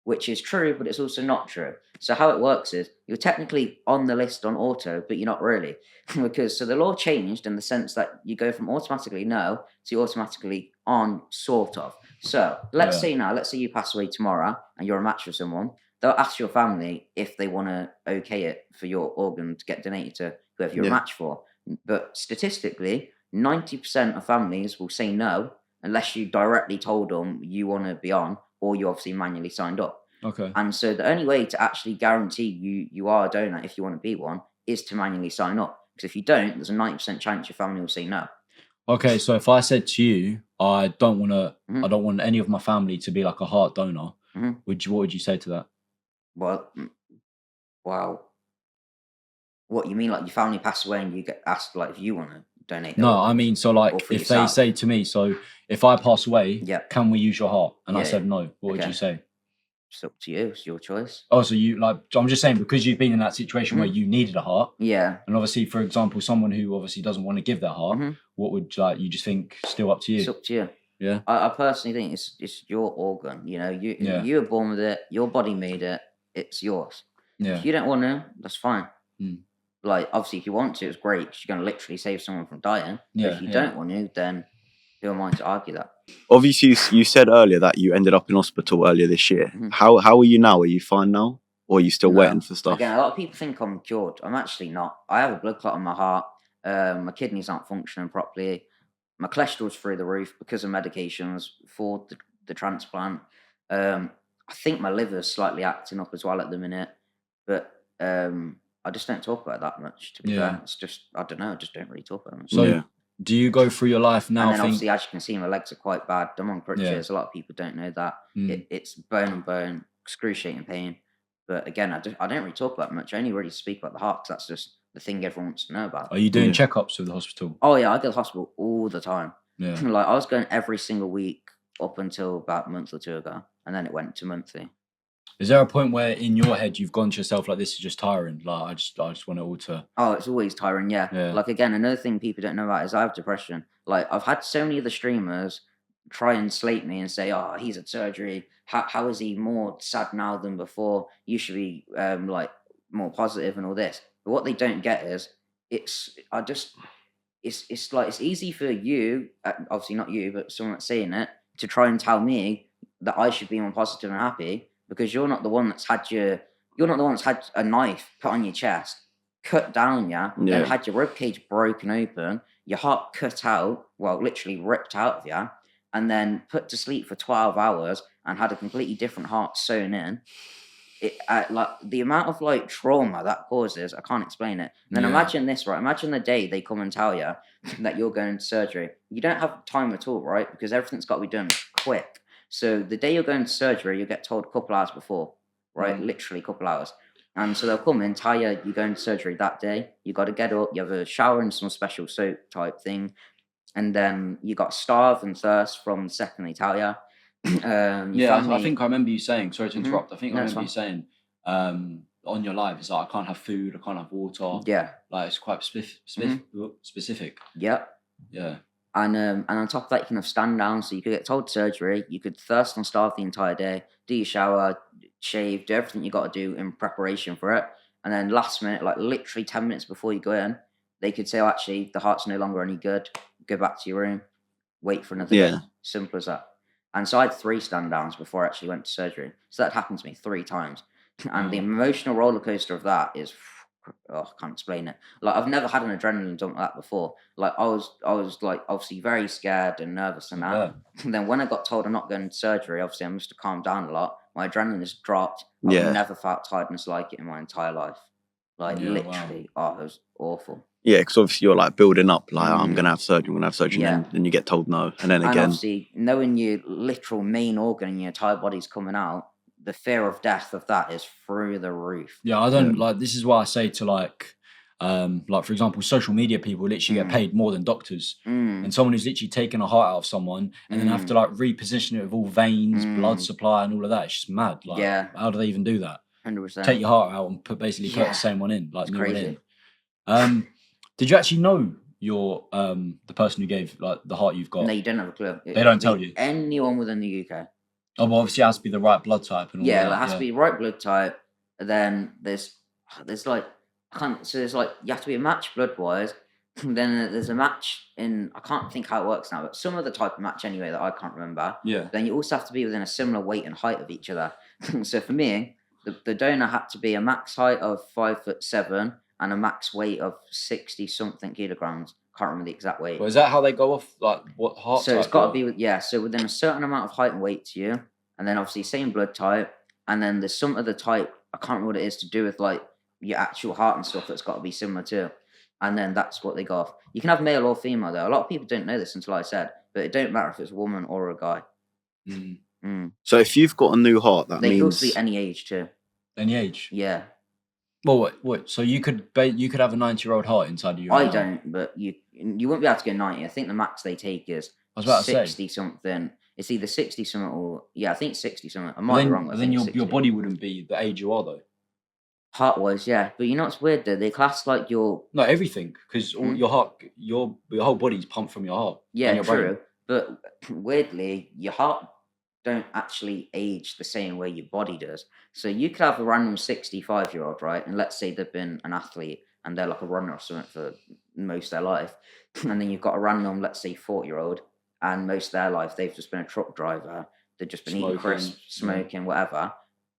Speaker 2: which is true, but it's also not true. So how it works is you're technically on the list on auto, but you're not really. Because so the law changed in the sense that you go from automatically no to automatically on, sort of. So let's say you pass away tomorrow and you're a match for someone. They'll ask your family if they want to okay it for your organ to get donated to whoever you're a match for. But statistically, 90% of families will say no unless you directly told them you want to be on, or you obviously manually signed up.
Speaker 1: Okay.
Speaker 2: And so the only way to actually guarantee you are a donor if you want to be one is to manually sign up. Because if you don't, there's a 90% chance your family will say no.
Speaker 1: Okay, so if I said to you, I don't want any of my family to be like a heart donor, what would you say to that?
Speaker 2: Well, what you mean? Like your family passed away and you get asked like if you want to donate?
Speaker 1: No, I mean, so like if they say to me, so if I pass away, can we use your heart? And I said no, what would you say?
Speaker 2: It's up to you. It's your choice.
Speaker 1: Oh, so I'm just saying, because you've been in that situation where you needed a heart.
Speaker 2: Yeah.
Speaker 1: And obviously, for example, someone who obviously doesn't want to give their heart, what would you just think still up to you?
Speaker 2: It's up to you.
Speaker 1: Yeah.
Speaker 2: I personally think it's your organ. You know, you were born with it. Your body made it. It's yours.
Speaker 1: Yeah.
Speaker 2: If you don't want to, that's fine. Like, obviously, if you want to, it's great because you're going to literally save someone from dying.
Speaker 1: Yeah.
Speaker 2: But if you don't want to, then who am I to argue that?
Speaker 3: Obviously, you said earlier that you ended up in hospital earlier this year. How are you now? Are you fine now? Or are you still waiting for stuff?
Speaker 2: Again, a lot of people think I'm cured. I'm actually not. I have a blood clot in my heart. My kidneys aren't functioning properly. My cholesterol's through the roof because of medications for the transplant. I think my liver's slightly acting up as well at the minute. But I just don't talk about it that much, to be fair. It's just, I don't know, I just don't really talk about it.
Speaker 1: So do you go through your life now?
Speaker 2: And then obviously, as you can see, my legs are quite bad. I'm on crutches. A lot of people don't know that. It's bone and bone, excruciating pain. But again, I don't really talk about it much. I only really speak about the heart because that's just the thing everyone wants to know about.
Speaker 1: Are you doing checkups with the hospital?
Speaker 2: Oh yeah, I go to the hospital all the time.
Speaker 1: Yeah.
Speaker 2: Like I was going every single week up until about a month or two ago. And then it went to monthly.
Speaker 1: Is there a point where in your head you've gone to yourself like, this is just tiring? Like I just want it all to.
Speaker 2: Oh, it's always tiring, yeah. Like again, another thing people don't know about is I have depression. Like I've had so many of the streamers try and slate me and say, "Oh, he's had surgery. How is he more sad now than before? You should be like more positive and all this." But what they don't get is it's like it's easy for you, obviously not you, but someone that's saying it, to try and tell me that I should be more positive and happy. Because you're not the one that's had a knife put on your chest, cut down, and had your ribcage broken open, your heart cut out, well, literally ripped out of you, and then put to sleep for 12 hours and had a completely different heart sewn in. Like the amount of like trauma that causes, I can't explain it. And then imagine this, right? Imagine the day they come and tell you that you're going to surgery. You don't have time at all, right? Because everything's got to be done quick. So the day you're going to surgery, you'll get told a couple hours before, right? Literally a couple hours. And so they'll come and tell you you're going to surgery that day. You got to get up, you have a shower and some special soap type thing. And then you got starve and thirst from the second they tell you.
Speaker 1: I think I remember you saying, sorry to interrupt, I think I remember you saying on your life. It's like I can't have food, I can't have water.
Speaker 2: Yeah.
Speaker 1: Like it's quite specific.
Speaker 2: Yep.
Speaker 1: Yeah.
Speaker 2: And on top of that, you can have stand down, so you could get told surgery. You could thirst and starve the entire day. Do your shower, shave, do everything you got to do in preparation for it. And then last minute, like literally 10 minutes before you go in, they could say, "Oh, actually, the heart's no longer any good. Go back to your room. Wait for another day." Simple as that. And so I had 3 stand downs before I actually went to surgery. So that happened to me 3 times. And the emotional roller coaster of that is, I can't explain it. Like I've never had an adrenaline dump like that before. Like I was like obviously very scared and nervous and that.
Speaker 1: Yeah.
Speaker 2: And then when I got told I'm not going to surgery, obviously I must have calmed down a lot. My adrenaline just dropped. I've never felt tiredness like it in my entire life. Like literally, it was awful.
Speaker 3: Yeah, because obviously you're like building up, like I'm gonna have surgery, and then you get told no, and then again.
Speaker 2: And obviously, knowing your literal main organ in your entire body's coming out, the fear of death of that is through the roof.
Speaker 1: Yeah, I don't like. This is why I say to like for example, social media people literally get paid more than doctors, and someone who's literally taken a heart out of someone and then have to like reposition it with all veins, blood supply, and all of that. It's just mad. Like, how do they even do that?
Speaker 2: 100%.
Speaker 1: Take your heart out and put the same one in, like new one in. Did you actually know your the person who gave like the heart you've got?
Speaker 2: No, you don't have a clue.
Speaker 1: They don't tell you.
Speaker 2: Anyone within the UK.
Speaker 1: Oh, well, obviously it has to be the right blood type and all that.
Speaker 2: It has to be the right blood type. And then there's like there's like you have to be a match blood wise. Then there's a match in, I can't think how it works now, but some other type of match anyway that I can't remember.
Speaker 1: Yeah.
Speaker 2: Then you also have to be within a similar weight and height of each other. So for me, the donor had to be a max height of 5'7" and a max weight of 60 something kilograms. Can't remember the exact weight.
Speaker 1: Well, is that how they go off? Like what heart?
Speaker 2: So it's got to be so within a certain amount of height and weight to you, and then obviously same blood type, and then there's some other type, I can't remember what it is, to do with like your actual heart and stuff that's got to be similar too. And then that's what they go off. You can have male or female though. A lot of people don't know this until I said, but it don't matter if it's a woman or a guy.
Speaker 3: So if you've got a new heart, that means
Speaker 2: they could also be any age too.
Speaker 1: Any age?
Speaker 2: Yeah.
Speaker 1: Well, what? So you could have a 90-year-old heart inside of you?
Speaker 2: I don't, but you won't be able to go 90. I think the max they take is 60 something. It's either 60 something or I think 60 something. I might be wrong.
Speaker 1: Then your body wouldn't be the age you are though.
Speaker 2: Heart wise, yeah, but you know what's weird though? They class like your
Speaker 1: everything, because your heart, your whole body's pumped from your heart.
Speaker 2: Yeah,
Speaker 1: your
Speaker 2: true.
Speaker 1: brain.
Speaker 2: But weirdly, your heart don't actually age the same way your body does. So you could have a random 65-year-old, right? And let's say they've been an athlete and they're like a runner or something for most of their life, and then you've got a random, let's say, 40-year-old, and most of their life they've just been a truck driver. They've just been eating crisps, smoking, whatever.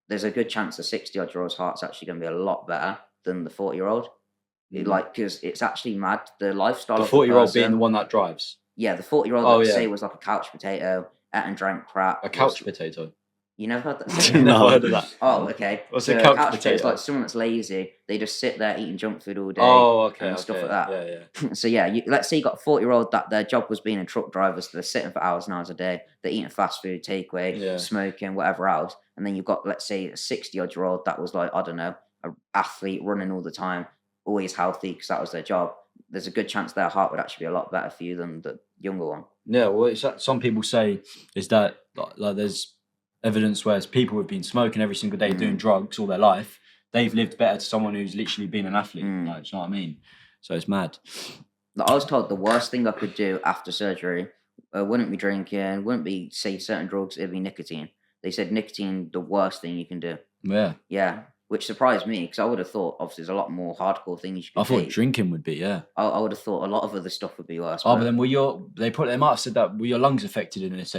Speaker 2: There's a good chance the 60-odd-year-old's heart's actually going to be a lot better than the 40-year-old. Like, because it's actually mad. The lifestyle
Speaker 1: the
Speaker 2: of
Speaker 1: 40-year-old being the one that drives.
Speaker 2: Yeah, the 40-year-old, let's say, was like a couch potato, ate and drank crap.
Speaker 1: A couch potato?
Speaker 2: You never heard that?
Speaker 1: No, I heard of that.
Speaker 2: Oh, okay.
Speaker 1: What's a couch potato?
Speaker 2: It's like someone that's lazy. They just sit there eating junk food all day.
Speaker 1: Oh, okay.
Speaker 2: And stuff like that.
Speaker 1: Yeah.
Speaker 2: So yeah, let's say you got a 40-year-old that their job was being a truck driver, so they're sitting for hours and hours a day. They're eating fast food, takeaway, smoking, whatever else. And then you've got, let's say, a 60-odd-year-old that was like, I don't know, an athlete running all the time, always healthy because that was their job. There's a good chance their heart would actually be a lot better for you than the younger one.
Speaker 1: Yeah, well, it's that some people say is that like there's evidence where people who've been smoking every single day, doing drugs all their life, they've lived better to someone who's literally been an athlete. Like, do you know what I mean? So it's mad.
Speaker 2: Like, I was told the worst thing I could do after surgery wouldn't be drinking, wouldn't be, say, certain drugs, it'd be nicotine. They said nicotine, the worst thing you can do.
Speaker 1: Yeah.
Speaker 2: Yeah, which surprised me because I would have thought, obviously, there's a lot more hardcore things you could
Speaker 1: take. Drinking would be,
Speaker 2: I would have thought a lot of other stuff would be worse.
Speaker 1: Oh, but then they might have said that, were your lungs affected in this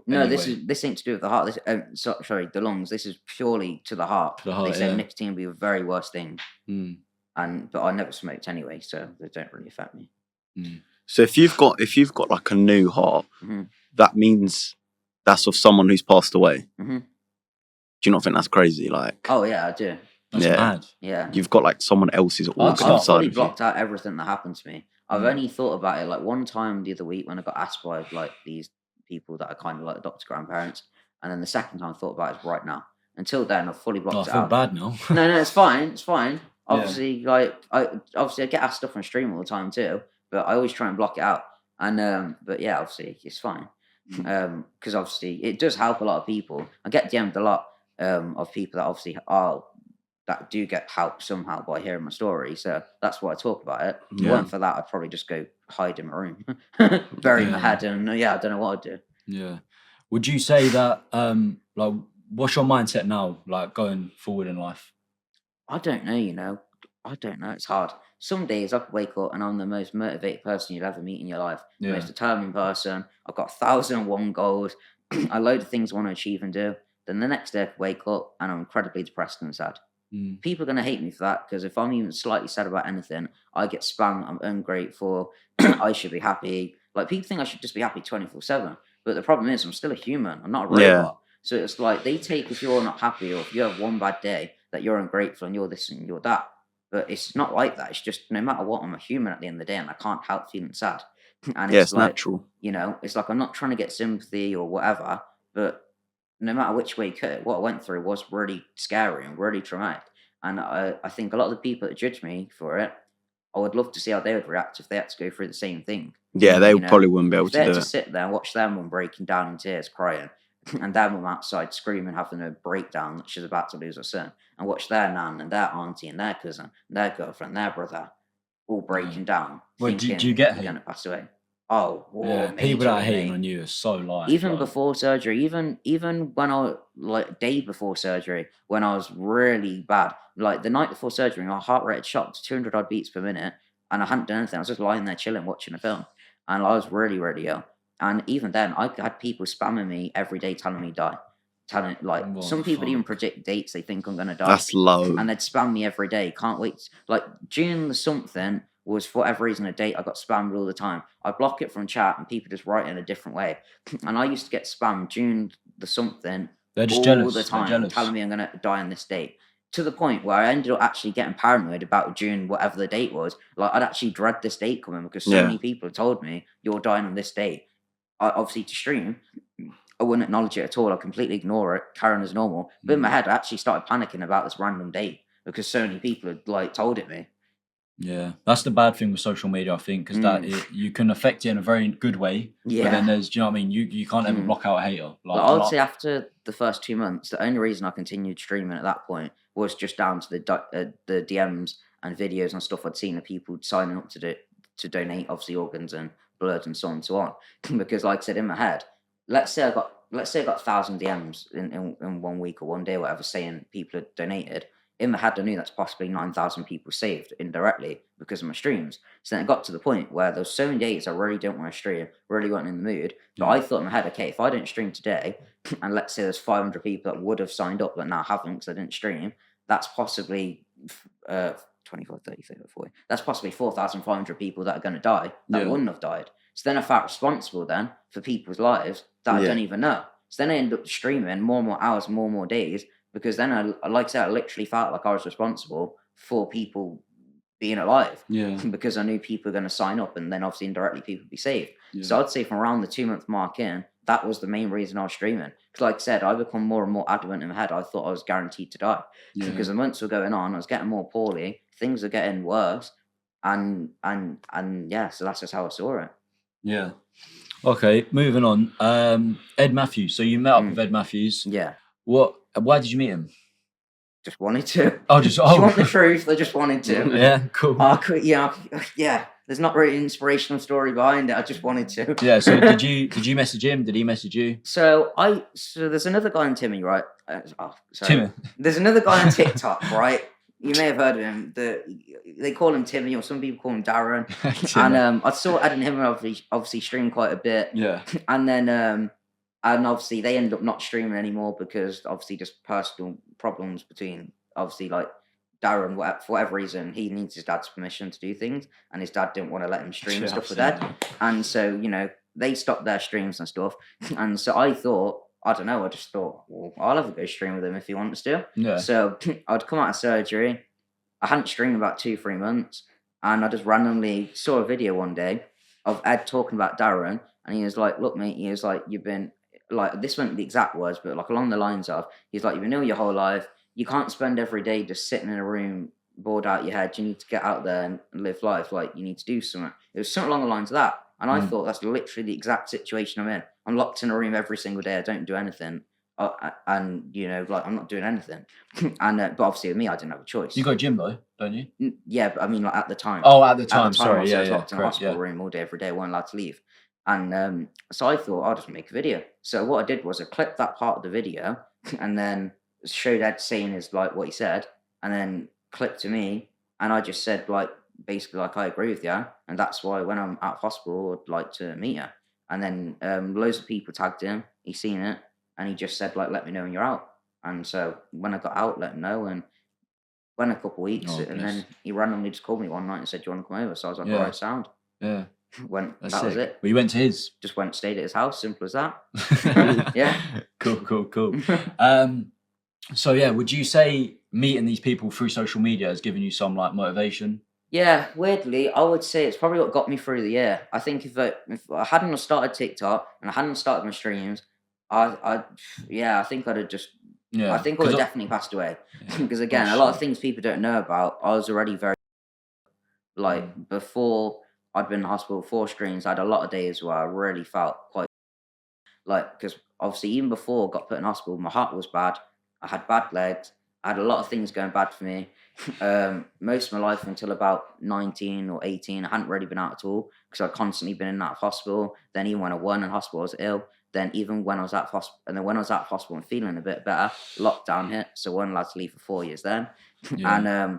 Speaker 2: No, this ain't to do with the heart. Sorry, the lungs. This is purely to the heart. They said nicotine would be the very worst thing. But I never smoked anyway, so they don't really affect me.
Speaker 3: So if you've got like a new heart, that means that's of someone who's passed away. Do you not think that's crazy? Like,
Speaker 2: oh yeah, I do.
Speaker 1: That's mad.
Speaker 2: Yeah,
Speaker 3: you've got like someone else's organ inside.
Speaker 2: I've fully blocked out everything that happened to me. I've only thought about it like one time the other week when I got asked by like these people that are kind of like adopted grandparents, and then the second time I thought about it is right now. Until then, I've fully blocked it out.
Speaker 1: I feel bad now.
Speaker 2: No, it's fine. It's fine. Obviously, like I get asked stuff on stream all the time too, but I always try and block it out. And but yeah, obviously it's fine. Because obviously it does help a lot of people. I get DM'd a lot of people that obviously that do get help somehow by hearing my story. So that's why I talk about it. If it
Speaker 3: Yeah.
Speaker 2: weren't for that, I'd probably just go hide in my room, bury my head, and I don't know what I'd do.
Speaker 1: Yeah. Would you say that like what's your mindset now, like going forward in life?
Speaker 2: I don't know. I don't know. It's hard. Some days I could wake up and I'm the most motivated person you'd ever meet in your life. The
Speaker 1: Yeah.
Speaker 2: most determined person. I've got 1,001 goals. A load of things I want to achieve and do. Then the next day I could wake up and I'm incredibly depressed and sad. People are going to hate me for that because if I'm even slightly sad about anything, I get spam. I'm ungrateful. I should be happy. Like, people think I should just be happy 24/7. But the problem is, I'm still a human. I'm not a robot.
Speaker 3: Yeah.
Speaker 2: So it's like they take if you're not happy or if you have one bad day that you're ungrateful and you're this and you're that. But it's not like that. It's just no matter what, I'm a human at the end of the day and I can't help feeling sad. And
Speaker 3: Yeah,
Speaker 2: it's
Speaker 3: it's
Speaker 2: like,
Speaker 3: natural.
Speaker 2: it's like I'm not trying to get sympathy or whatever, but no matter which way you cut it, what I went through was really scary and really traumatic. And I think a lot of the people that judge me for it, I would love to see how they would react if they had to go through the same thing.
Speaker 3: Yeah, they probably wouldn't be able
Speaker 2: If they
Speaker 3: to
Speaker 2: had
Speaker 3: do
Speaker 2: to
Speaker 3: it.
Speaker 2: sit there and watch their mum breaking down in tears, crying, and their mum outside screaming, having a breakdown that she's about to lose her son, and watch their nan and their auntie and their cousin, and their girlfriend, their brother, all breaking down,
Speaker 1: Well, do
Speaker 2: thinking
Speaker 1: you get
Speaker 2: they're
Speaker 1: hate?
Speaker 2: going to pass away. Oh,
Speaker 1: Yeah, people that are
Speaker 2: majorly,
Speaker 1: hating
Speaker 2: mate.
Speaker 1: on you are so like
Speaker 2: Even before surgery, even when I day before surgery, when I was really bad, like the night before surgery, my heart rate had shot to 200 odd beats per minute, and I hadn't done anything. I was just lying there chilling, watching a film, and I was really, really ill. And even then, I had people spamming me every day, telling me die, telling
Speaker 1: What
Speaker 2: some
Speaker 1: the
Speaker 2: people even
Speaker 1: fuck?
Speaker 2: predict dates they think I'm gonna die.
Speaker 3: That's low.
Speaker 2: And they'd spam me every day. Can't wait. Like June the something was for whatever reason a date I got spammed all the time. I block it from chat and people just write in a different way. And I used to get spammed June the something
Speaker 1: They're just
Speaker 2: all
Speaker 1: jealous.
Speaker 2: the
Speaker 1: They're
Speaker 2: time,
Speaker 1: jealous.
Speaker 2: telling me I'm gonna die on this date. To the point where I ended up actually getting paranoid about June, whatever the date was. Like I'd actually dread this date coming because so
Speaker 3: Yeah.
Speaker 2: many people had told me you're dying on this date. Obviously to stream, I wouldn't acknowledge it at all. I completely ignore it, carry on as normal. But in my head, I actually started panicking about this random date because so many people had like told it me.
Speaker 1: Yeah, that's the bad thing with social media, I think, because that you can affect it in a very good way. But
Speaker 2: Yeah.
Speaker 1: then there's, do you know what I mean? You can't ever block out a hater.
Speaker 2: Like, I would say after the first 2 months, the only reason I continued streaming at that point was just down to the DMs and videos and stuff I'd seen of people signing up to donate, obviously organs and blood and so on and so on. Because, like I said, in my head, let's say I got 1,000 DMs in 1 week or one day, or whatever, saying people had donated. In my head, I knew that's possibly 9,000 people saved indirectly because of my streams. So then it got to the point where there was so many days I really didn't want to stream, really wasn't in the mood. But I thought in my head, okay, if I didn't stream today, and let's say there's 500 people that would have signed up but now haven't because I didn't stream, that's possibly 25, 30, 30, 40. That's possibly 4,500 people that are going to die that wouldn't have died. So then I felt responsible then for people's lives that I don't even know. So then I ended up streaming more and more hours, more and more days, because then I like I said, I literally felt like I was responsible for people being alive.
Speaker 1: Yeah.
Speaker 2: Because I knew people were going to sign up and then obviously indirectly people would be saved. So I'd say from around the 2-month mark in, that was the main reason I was streaming. Because like I said, I become more and more adamant in my head. I thought I was guaranteed to die. Because the months were going on, I was getting more poorly, things were getting worse. And yeah, so that's just how I saw it.
Speaker 1: Yeah. Okay, moving on. Ed Matthews. So you met up with Ed Matthews.
Speaker 2: Yeah.
Speaker 1: Why did you meet him?
Speaker 2: Just wanted to.
Speaker 1: Oh,
Speaker 2: Do you want the truth? I just wanted to.
Speaker 1: Yeah, cool.
Speaker 2: Yeah. There's not really an inspirational story behind it. I just wanted to.
Speaker 1: Yeah. So did you message him? Did he message you?
Speaker 2: So there's another guy on Timmy, right?
Speaker 1: Timmy.
Speaker 2: There's another guy on TikTok, right? You may have heard of him. They call him Timmy, or some people call him Darren. And I saw Ed and him obviously stream quite a bit.
Speaker 1: Yeah.
Speaker 2: And then and obviously they ended up not streaming anymore because obviously just personal problems between obviously like Darren, for whatever reason, he needs his dad's permission to do things, and his dad didn't want to let him stream stuff with Ed. And so, they stopped their streams and stuff. And so I thought, I don't know, I just thought, well, I'll have a go stream with him if he wants to.
Speaker 1: Yeah.
Speaker 2: So I'd come out of surgery. I hadn't streamed about 2-3 months, and I just randomly saw a video one day of Ed talking about Darren, and he was like, look, mate, he was like, you've been, like, this weren't the exact words, but like along the lines of, he's like, you've been ill your whole life. You can't spend every day just sitting in a room, bored out your head. You need to get out there and live life. Like, you need to do something. It was something along the lines of that. And I thought that's literally the exact situation I'm in. I'm locked in a room every single day. I don't do anything. and like I'm not doing anything. And but obviously with me, I didn't have a choice.
Speaker 1: You go gym though, don't you?
Speaker 2: Yeah, but I mean, like at the time.
Speaker 1: Oh, at the time.
Speaker 2: Obviously,
Speaker 1: Sorry,
Speaker 2: I was
Speaker 1: yeah,
Speaker 2: locked in a
Speaker 1: correct,
Speaker 2: hospital room all day, every day, weren't allowed to leave. And so I thought I'll just make a video. So what I did was I clipped that part of the video and then showed Ed saying his like what he said, and then clipped to me, and I just said like basically like I agree with you, and that's why when I'm out of hospital I'd like to meet you. And then loads of people tagged him. He seen it, and he just said like, let me know when you're out. And so when I got out, let him know, and went a couple of weeks,
Speaker 1: Oh,
Speaker 2: and
Speaker 1: bless.
Speaker 2: then he randomly just called me one night and said, "Do you want to come over?" So I was like,
Speaker 1: Yeah.
Speaker 2: "All right, sound."
Speaker 1: Yeah,
Speaker 2: That
Speaker 1: that's
Speaker 2: was
Speaker 1: sick.
Speaker 2: it.
Speaker 1: Well, you went to his.
Speaker 2: Just went, stayed at his house. Simple as that. Yeah.
Speaker 1: Cool. So yeah, would you say meeting these people through social media has given you some like motivation?
Speaker 2: Yeah, weirdly, I would say it's probably what got me through the year. I think if I hadn't have started TikTok and I hadn't started my streams, I think I'd have just,
Speaker 1: Yeah,
Speaker 2: I think I would have definitely passed away. Because again, a lot of things people don't know about, I was already very, like, before I'd been in hospital 4 streams, I had a lot of days where I really felt quite, like, because obviously even before I got put in hospital, my heart was bad, I had bad legs, I had a lot of things going bad for me. Most of my life until about 19 or 18, I hadn't really been out at all because I'd constantly been in and out of hospital. Then even when I won in hospital, I was ill. Then even when I was out of hospital, and then when I was out of hospital and feeling a bit better, lockdown hit, so I wasn't allowed to leave for 4 years then.
Speaker 1: Yeah.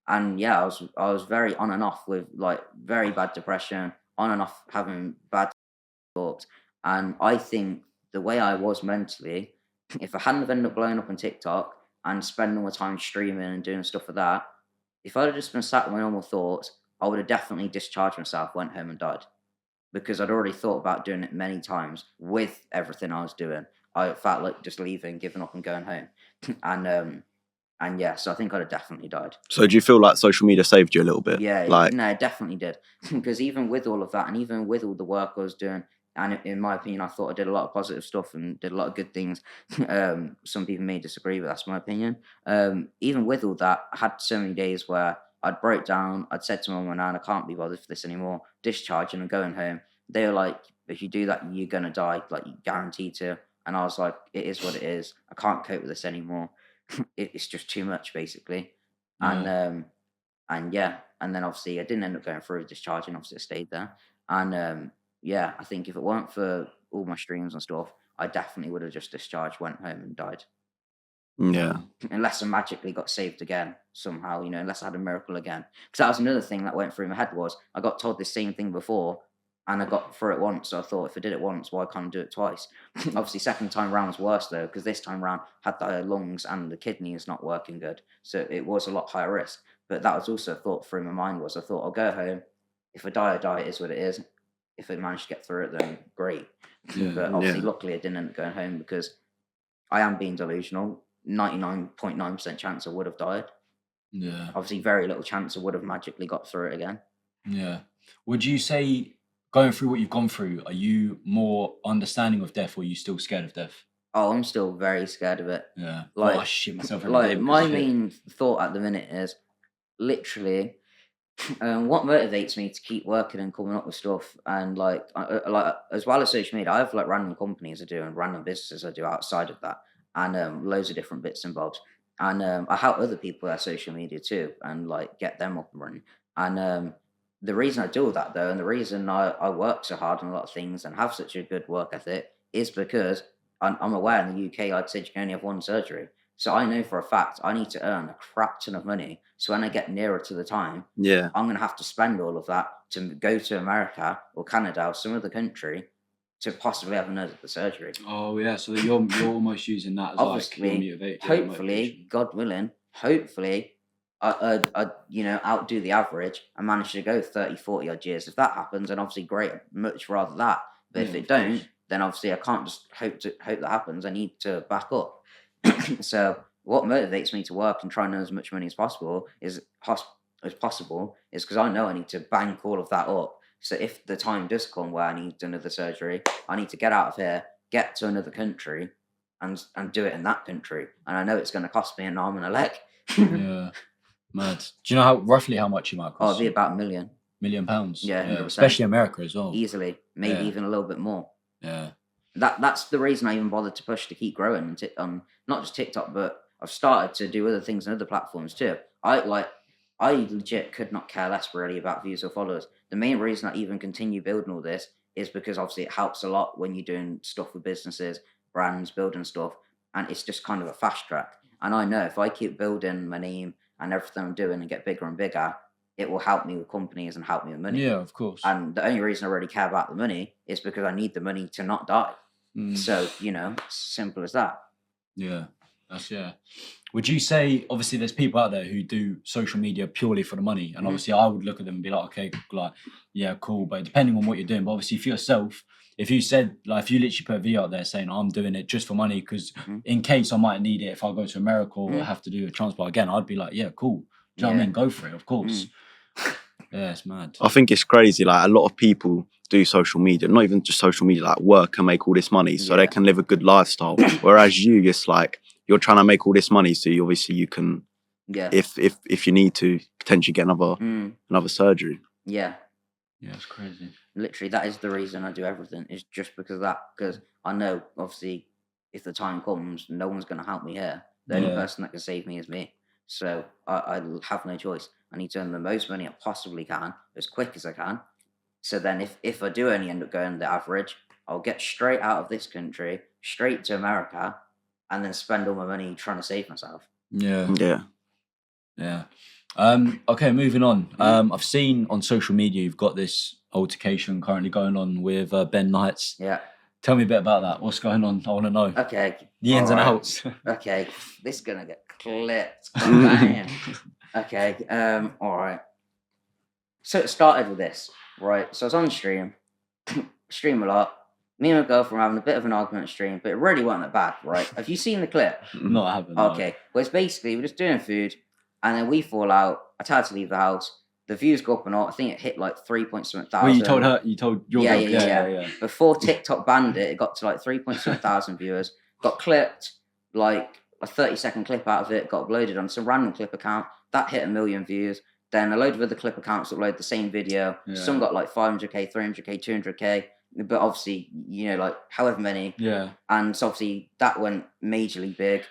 Speaker 2: And yeah, I was very on and off with like very bad depression, on and off having bad thoughts. And I think the way I was mentally, if I hadn't have ended up blowing up on TikTok and spending all my time streaming and doing stuff like that, if I'd have just been sat with my normal thoughts, I would have definitely discharged myself, went home and died. Because I'd already thought about doing it many times with everything I was doing. I felt like just leaving, giving up and going home. And yeah, so I think I'd have definitely died.
Speaker 3: So do you feel like social media saved you a little bit?
Speaker 2: Yeah,
Speaker 3: Like,
Speaker 2: no, it definitely did. Because even with all of that, and even with all the work I was doing, and in my opinion, I thought I did a lot of positive stuff and did a lot of good things. Some people may disagree, but that's my opinion. Even with all that, I had so many days where I'd broke down. I'd said to my mum and Nan, I can't be bothered for this anymore. Discharging and going home. They were like, if you do that, you're gonna die. Like, you guaranteed to. And I was like, it is what it is. I can't cope with this anymore. It's just too much, basically. And yeah, and then obviously I didn't end up going through discharging. Obviously, I stayed there. And yeah, I think if it weren't for all my streams and stuff, I definitely would have just discharged, went home, and died.
Speaker 3: yeah.
Speaker 2: Unless I magically got saved again somehow, unless I had a miracle again. Because that was another thing that went through my head was I got told the same thing before, and I got through it once. So I thought if I did it once, why can't I do it twice? Obviously, second time round was worse though, because this time round had the lungs and the kidneys not working good, so it was a lot higher risk. But that was also a thought through my mind was I thought I'll go home. If I die, I die. It is what it is. If I manage to get through it, then great. But obviously, luckily, I didn't end up going home because I am being delusional. 99.9% chance I would have died.
Speaker 1: Yeah.
Speaker 2: Obviously, very little chance I would have magically got through it again.
Speaker 1: Yeah. Would you say going through what you've gone through, are you more understanding of death or are you still scared of death?
Speaker 2: Oh, I'm still very scared of it.
Speaker 1: Yeah.
Speaker 2: Like,
Speaker 1: I shit myself every day.
Speaker 2: my main thought at the minute is literally what motivates me to keep working and coming up with stuff, and like as well as social media, I have like random companies I do and random businesses I do outside of that, and loads of different bits and bobs. And I help other people with their social media too, and like get them up and running. And the reason I do all that though, and the reason I work so hard on a lot of things and have such a good work ethic, is because I'm aware in the UK I'd say you can only have one surgery. So I know for a fact I need to earn a crap ton of money. So when I get nearer to the time,
Speaker 3: Yeah.
Speaker 2: I'm going to have to spend all of that to go to America or Canada or some other country to possibly have another surgery.
Speaker 1: Oh yeah, so you're almost using that as
Speaker 2: Obviously,
Speaker 1: like your motivation.
Speaker 2: hopefully, God willing, hopefully, I outdo the average and manage to go 30, 40 odd years. If that happens, then obviously great, much rather that. But if it don't, then obviously I can't just hope that happens. I need to back up. So what motivates me to work and try and earn as much money as possible is because I know I need to bank all of that up. So if the time does come where I need another surgery, I need to get out of here, get to another country, and do it in that country. And I know it's going to cost me an arm and a leg.
Speaker 1: Yeah, mad. Do you know roughly how much it might cost?
Speaker 2: Oh, it'd be about £1 million.
Speaker 1: £1 million.
Speaker 2: Yeah, 100%.
Speaker 1: Especially America as well.
Speaker 2: Easily, maybe even a little bit more.
Speaker 1: Yeah.
Speaker 2: that's the reason I even bothered to push to keep growing on not just TikTok, but I've started to do other things on other platforms too. I legit could not care less really about views or followers. The main reason I even continue building all this is because obviously it helps a lot when you're doing stuff with businesses, brands, building stuff, and it's just kind of a fast track. And I know if I keep building my name and everything I'm doing and get bigger and bigger, it will help me with companies and help me with money.
Speaker 1: Yeah, of course.
Speaker 2: And the only reason I really care about the money is because I need the money to not die. So, simple as that.
Speaker 1: Yeah, Would you say, obviously, there's people out there who do social media purely for the money, and obviously, I would look at them and be like, okay, like, yeah, cool, but depending on what you're doing, but obviously, for yourself, if you said, like, if you literally put a video out there saying, I'm doing it just for money because in case I might need it if I go to America or have to do a transplant again, I'd be like, yeah, cool. Do you know what I mean? Go for it, of course. Yeah, it's mad.
Speaker 3: I think it's crazy. Like, a lot of people do social media, not even just social media, like work and make all this money so they can live a good lifestyle. Whereas you, it's like you're trying to make all this money so you can, if you need to, potentially get another surgery.
Speaker 2: Yeah,
Speaker 1: it's crazy.
Speaker 2: Literally, that is the reason I do everything. Is just because of that. Because I know, obviously, if the time comes, no one's going to help me here. The only person that can save me is me. So I have no choice. I need to earn the most money I possibly can, as quick as I can. So then if I do only end up going the average, I'll get straight out of this country, straight to America, and then spend all my money trying to save myself.
Speaker 1: Yeah. Okay, moving on. I've seen on social media you've got this altercation currently going on with Ben Knights.
Speaker 2: Yeah.
Speaker 1: Tell me a bit about that. What's going on? I want to know.
Speaker 2: Okay.
Speaker 1: The ins and outs.
Speaker 2: Okay. This is going to get clipped. Bang. Okay. All right. So it started with this, right? So I was on stream a lot. Me and my girlfriend were having a bit of an argument on stream, but it really wasn't that bad, right? Have you seen the clip?
Speaker 1: No, I haven't. No.
Speaker 2: Okay. Well, it's basically we're just doing food, and then we fall out. I tried to leave the house. The views go up and up. I think it hit like 3.7 thousand.
Speaker 1: Well, you told her. You told your girl.
Speaker 2: Yeah. Before TikTok banned it, it got to like 3.7 thousand viewers. Got clipped, like a 30-second clip out of it. Got uploaded on some random clip account that hit 1 million views. Then a load of other clip accounts upload the same video. Yeah. Some got like 500k, 300k, 200k. But obviously, like however many.
Speaker 1: Yeah.
Speaker 2: And so obviously that went majorly big.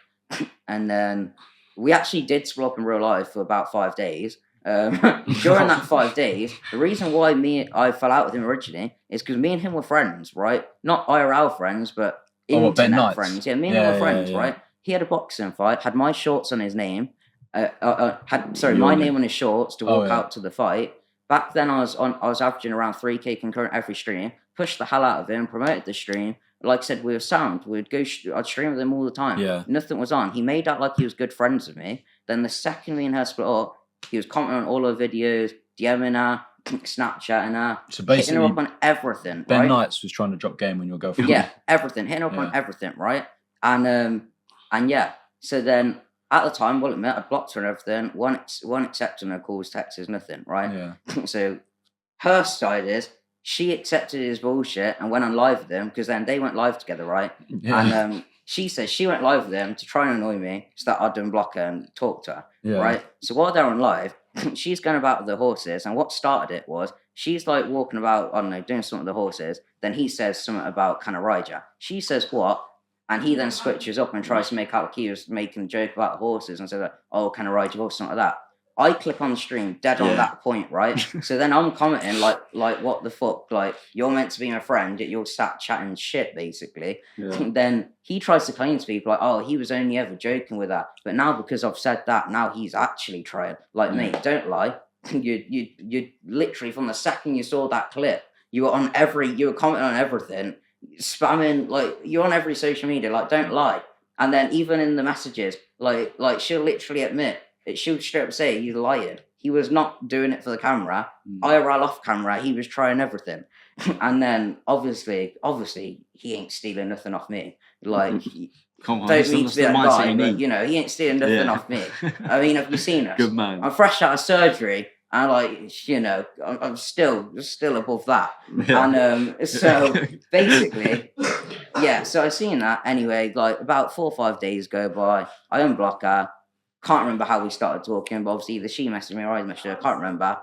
Speaker 2: And then we actually did split up in real life for about 5 days. During that 5 days, the reason why I fell out with him originally is because me and him were friends, right? Not IRL friends, but internet friends. Yeah, me and him were friends, right? He had a boxing fight, had my shorts on his name, my name on his shorts to walk out to the fight. Back then, I was averaging around 3k concurrent every stream. Pushed the hell out of him, promoted the stream. Like I said, we were sound. I'd stream with him all the time. Yeah. Nothing was on. He made out like he was good friends with me. Then the second me and her split up, he was commenting on all her videos, DMing her, Snapchatting her,
Speaker 1: so basically,
Speaker 2: hitting her up on everything.
Speaker 1: Ben Knights was trying to drop game on your girlfriend.
Speaker 2: Yeah, everything, hitting her up on everything, right? And yeah. So then at the time, well, admit I blocked her and everything. One accepting her calls, texts, nothing, right?
Speaker 1: Yeah.
Speaker 2: So her side is she accepted his bullshit and went on live with him because then they went live together, right? Yeah. And she says she went live with him to try and annoy me so that I'd unblock her and talk to her, right? So while they're on live, she's going about with the horses, and what started it was she's like walking about, I don't know, doing something with the horses. Then he says something about, can I ride ya? She says what? And he then switches up and tries to make out like he was making a joke about the horses and says, like, oh, can I ride your horse? Something like that. I click on the stream dead on that point, right? So then I'm commenting like what the fuck? Like, you're meant to be my friend, yet you're sat chatting shit, basically. Yeah. Then he tries to claim to people like, oh, he was only ever joking with her. But now because I've said that, now he's actually trying. Like, mate, don't lie. You literally, from the second you saw that clip, you were commenting on everything, spamming, like, you're on every social media, like, don't lie. And then even in the messages, like she'll literally admit, she'll straight up say, he's lying. He was not doing it for the camera. IRL off camera, he was trying everything. And then, obviously, he ain't stealing nothing off me. Like,
Speaker 1: come on,
Speaker 2: don't mean to be that guy, but, he ain't stealing nothing off me. I mean, have you seen us?
Speaker 1: Good man.
Speaker 2: I'm fresh out of surgery, and, I'm still above that. Yeah. And so, basically, so I seen that. Anyway, like, about 4 or 5 days go by, I unblock her. Can't remember how we started talking, but obviously either she messaged me or I messaged her. Can't remember.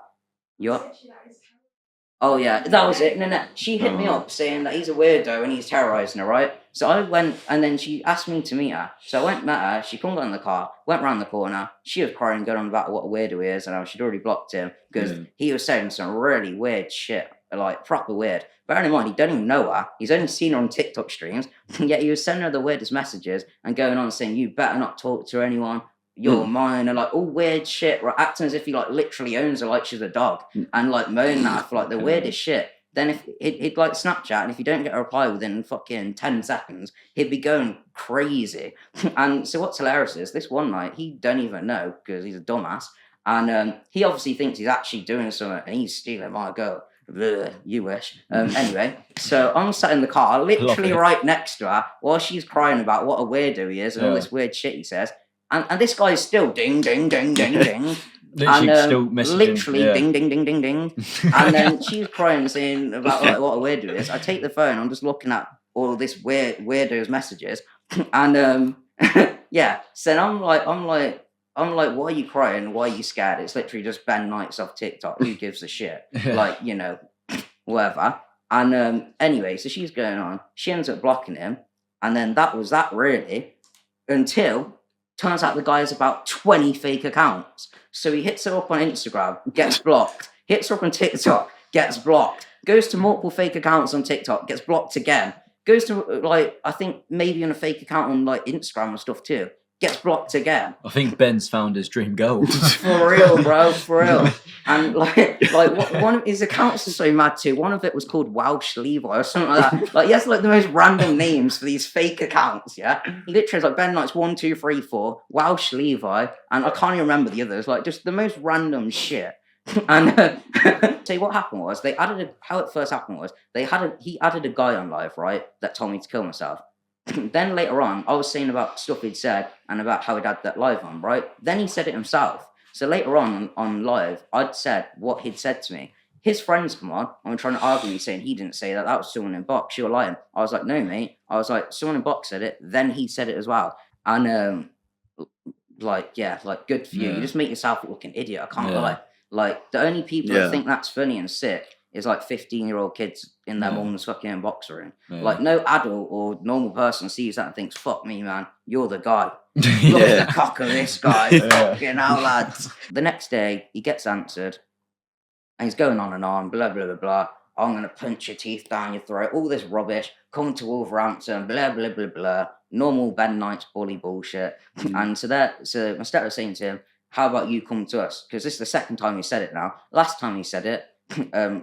Speaker 2: Oh yeah, that was it. No. She hit me up saying that he's a weirdo and he's terrorising her, right? So I went, and then she asked me to meet her. So I went, met her. She come got in the car, went round the corner. She was crying, going on about what a weirdo he is, and she'd already blocked him because he was saying some really weird shit, like proper weird. Bearing in mind, he don't even know her. He's only seen her on TikTok streams, yet he was sending her the weirdest messages and going on saying, "You better not talk to anyone. You're mine," and like all weird shit, right? Acting as if he like literally owns her like she's a dog, and like moaning at her for like the weirdest shit. Then if he'd like Snapchat, and if you don't get a reply within fucking 10 seconds, he'd be going crazy. And so what's hilarious is this one night he don't even know because he's a dumbass, and he obviously thinks he's actually doing something, and he's stealing my girl. Bleh, you wish. Anyway, so I'm sat in the car, literally right next to her, while she's crying about what a weirdo he is and all this weird shit he says. And this guy's still ding, ding, ding, ding, ding.
Speaker 1: Literally
Speaker 2: and,
Speaker 1: still messaging.
Speaker 2: Literally ding, ding, ding, ding, ding. And then she's crying, saying about like what a weirdo is. I take the phone, I'm just looking at all this weirdo's messages. And yeah, so I'm like, why are you crying? Why are you scared? It's literally just Ben Knights off TikTok. Who gives a shit? Like, you know, whatever. And anyway, so she's going on. She ends up blocking him. And then that was that really, until turns out the guy has about 20 fake accounts. So he hits her up on Instagram, gets blocked. Hits her up on TikTok, gets blocked. Goes to multiple fake accounts on TikTok, gets blocked again. Goes to, like, I think maybe on a fake account on, like, Instagram and stuff too. Gets blocked again.
Speaker 1: I think Ben's found his dream girl.
Speaker 2: For real, bro, for real. And one of his accounts is so mad too. One of it was called Welsh Levi or something like that. Like, he has like the most random names for these fake accounts, yeah? He literally has like Ben Knights 1, 2, 3, 4, Welsh Levi, and I can't even remember the others, like just the most random shit. And so what happened was how it first happened was he added a guy on live, right, that told me to kill myself. Then later on, I was saying about stuff he'd said and about how he'd had that live on, right? Then he said it himself. So later on live, I'd said what he'd said to me. His friends come on and were trying to argue me, saying he didn't say that. That was someone in box. You're lying. I was like, no, mate. I was like, someone in box said it. Then he said it as well. And like, good for you. You just make yourself look an idiot. I can't lie. Like, the only people that think that's funny and sick is like 15-year-old kids in their mum's fucking boxer room. Like, no adult or normal person sees that and thinks, fuck me, man, you're the guy. Look at the cock of this guy. Fucking hell, lads. The next day, he gets answered, and he's going on, blah, blah, blah, blah. I'm going to punch your teeth down your throat. All this rubbish. Come to Wolverhampton, blah, blah, blah, blah. Normal Ben Knights bully bullshit. And so my stepdad was saying to him, how about you come to us? Because this is the second time he said it now. Last time he said it,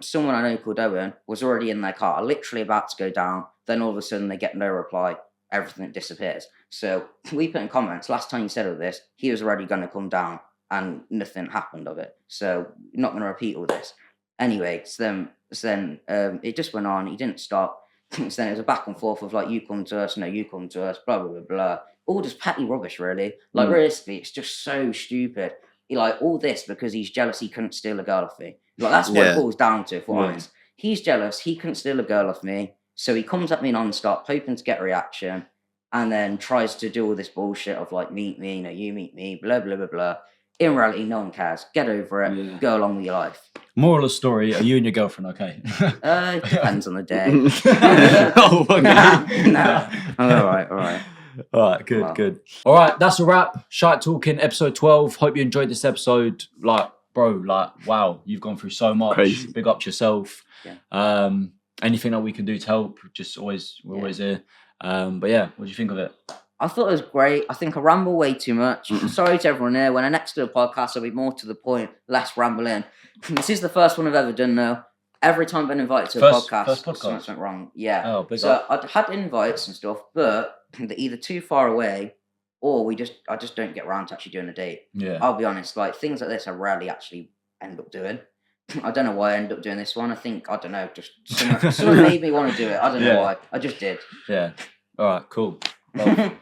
Speaker 2: someone I know called Owen was already in their car, literally about to go down. Then all of a sudden they get no reply. Everything disappears. So we put in comments, last time he said all this, he was already going to come down and nothing happened of it. So not going to repeat all this. Anyway, so then it just went on. He didn't stop. So then it was a back and forth of like, you come to us, no, you come to us, blah, blah, blah, blah. All just petty rubbish, really. Like, realistically, it's just so stupid. Like, all this because he's jealous he couldn't steal a girl off me. Like, that's what it boils down to, if we're honest. He's jealous he couldn't steal a girl off me, so he comes at me non-stop, hoping to get a reaction, and then tries to do all this bullshit of, like, meet me, you know, you meet me, blah, blah, blah, blah. In reality, no one cares. Get over it. Go along with your life.
Speaker 1: Moral of the story, are you and your girlfriend okay?
Speaker 2: It depends on the day.
Speaker 1: Oh, okay.
Speaker 2: No. All right.
Speaker 1: All right, good. All right, that's a wrap. Shite Talking, episode 12. Hope you enjoyed this episode. Like, bro, like, wow, you've gone through so much.
Speaker 3: Crazy.
Speaker 1: Big up to yourself.
Speaker 2: Yeah.
Speaker 1: Anything that we can do to help, we're always here. But yeah, what do you think of it?
Speaker 2: I thought it was great. I think I ramble way too much. Sorry to everyone there. When I next do a podcast, I'll be more to the point, less rambling. This is the first one I've ever done now. Every time I've been invited to a podcast, something went wrong. Yeah.
Speaker 1: Oh, big
Speaker 2: so
Speaker 1: up.
Speaker 2: I'd had invites and stuff, but they're either too far away or I just don't get around to actually doing a date.
Speaker 1: Yeah.
Speaker 2: I'll be honest, like things like this I rarely actually end up doing. I don't know why I ended up doing this one. I don't know, just someone made me want to do it. I don't know why. I just did.
Speaker 1: Yeah. All right, cool. Well,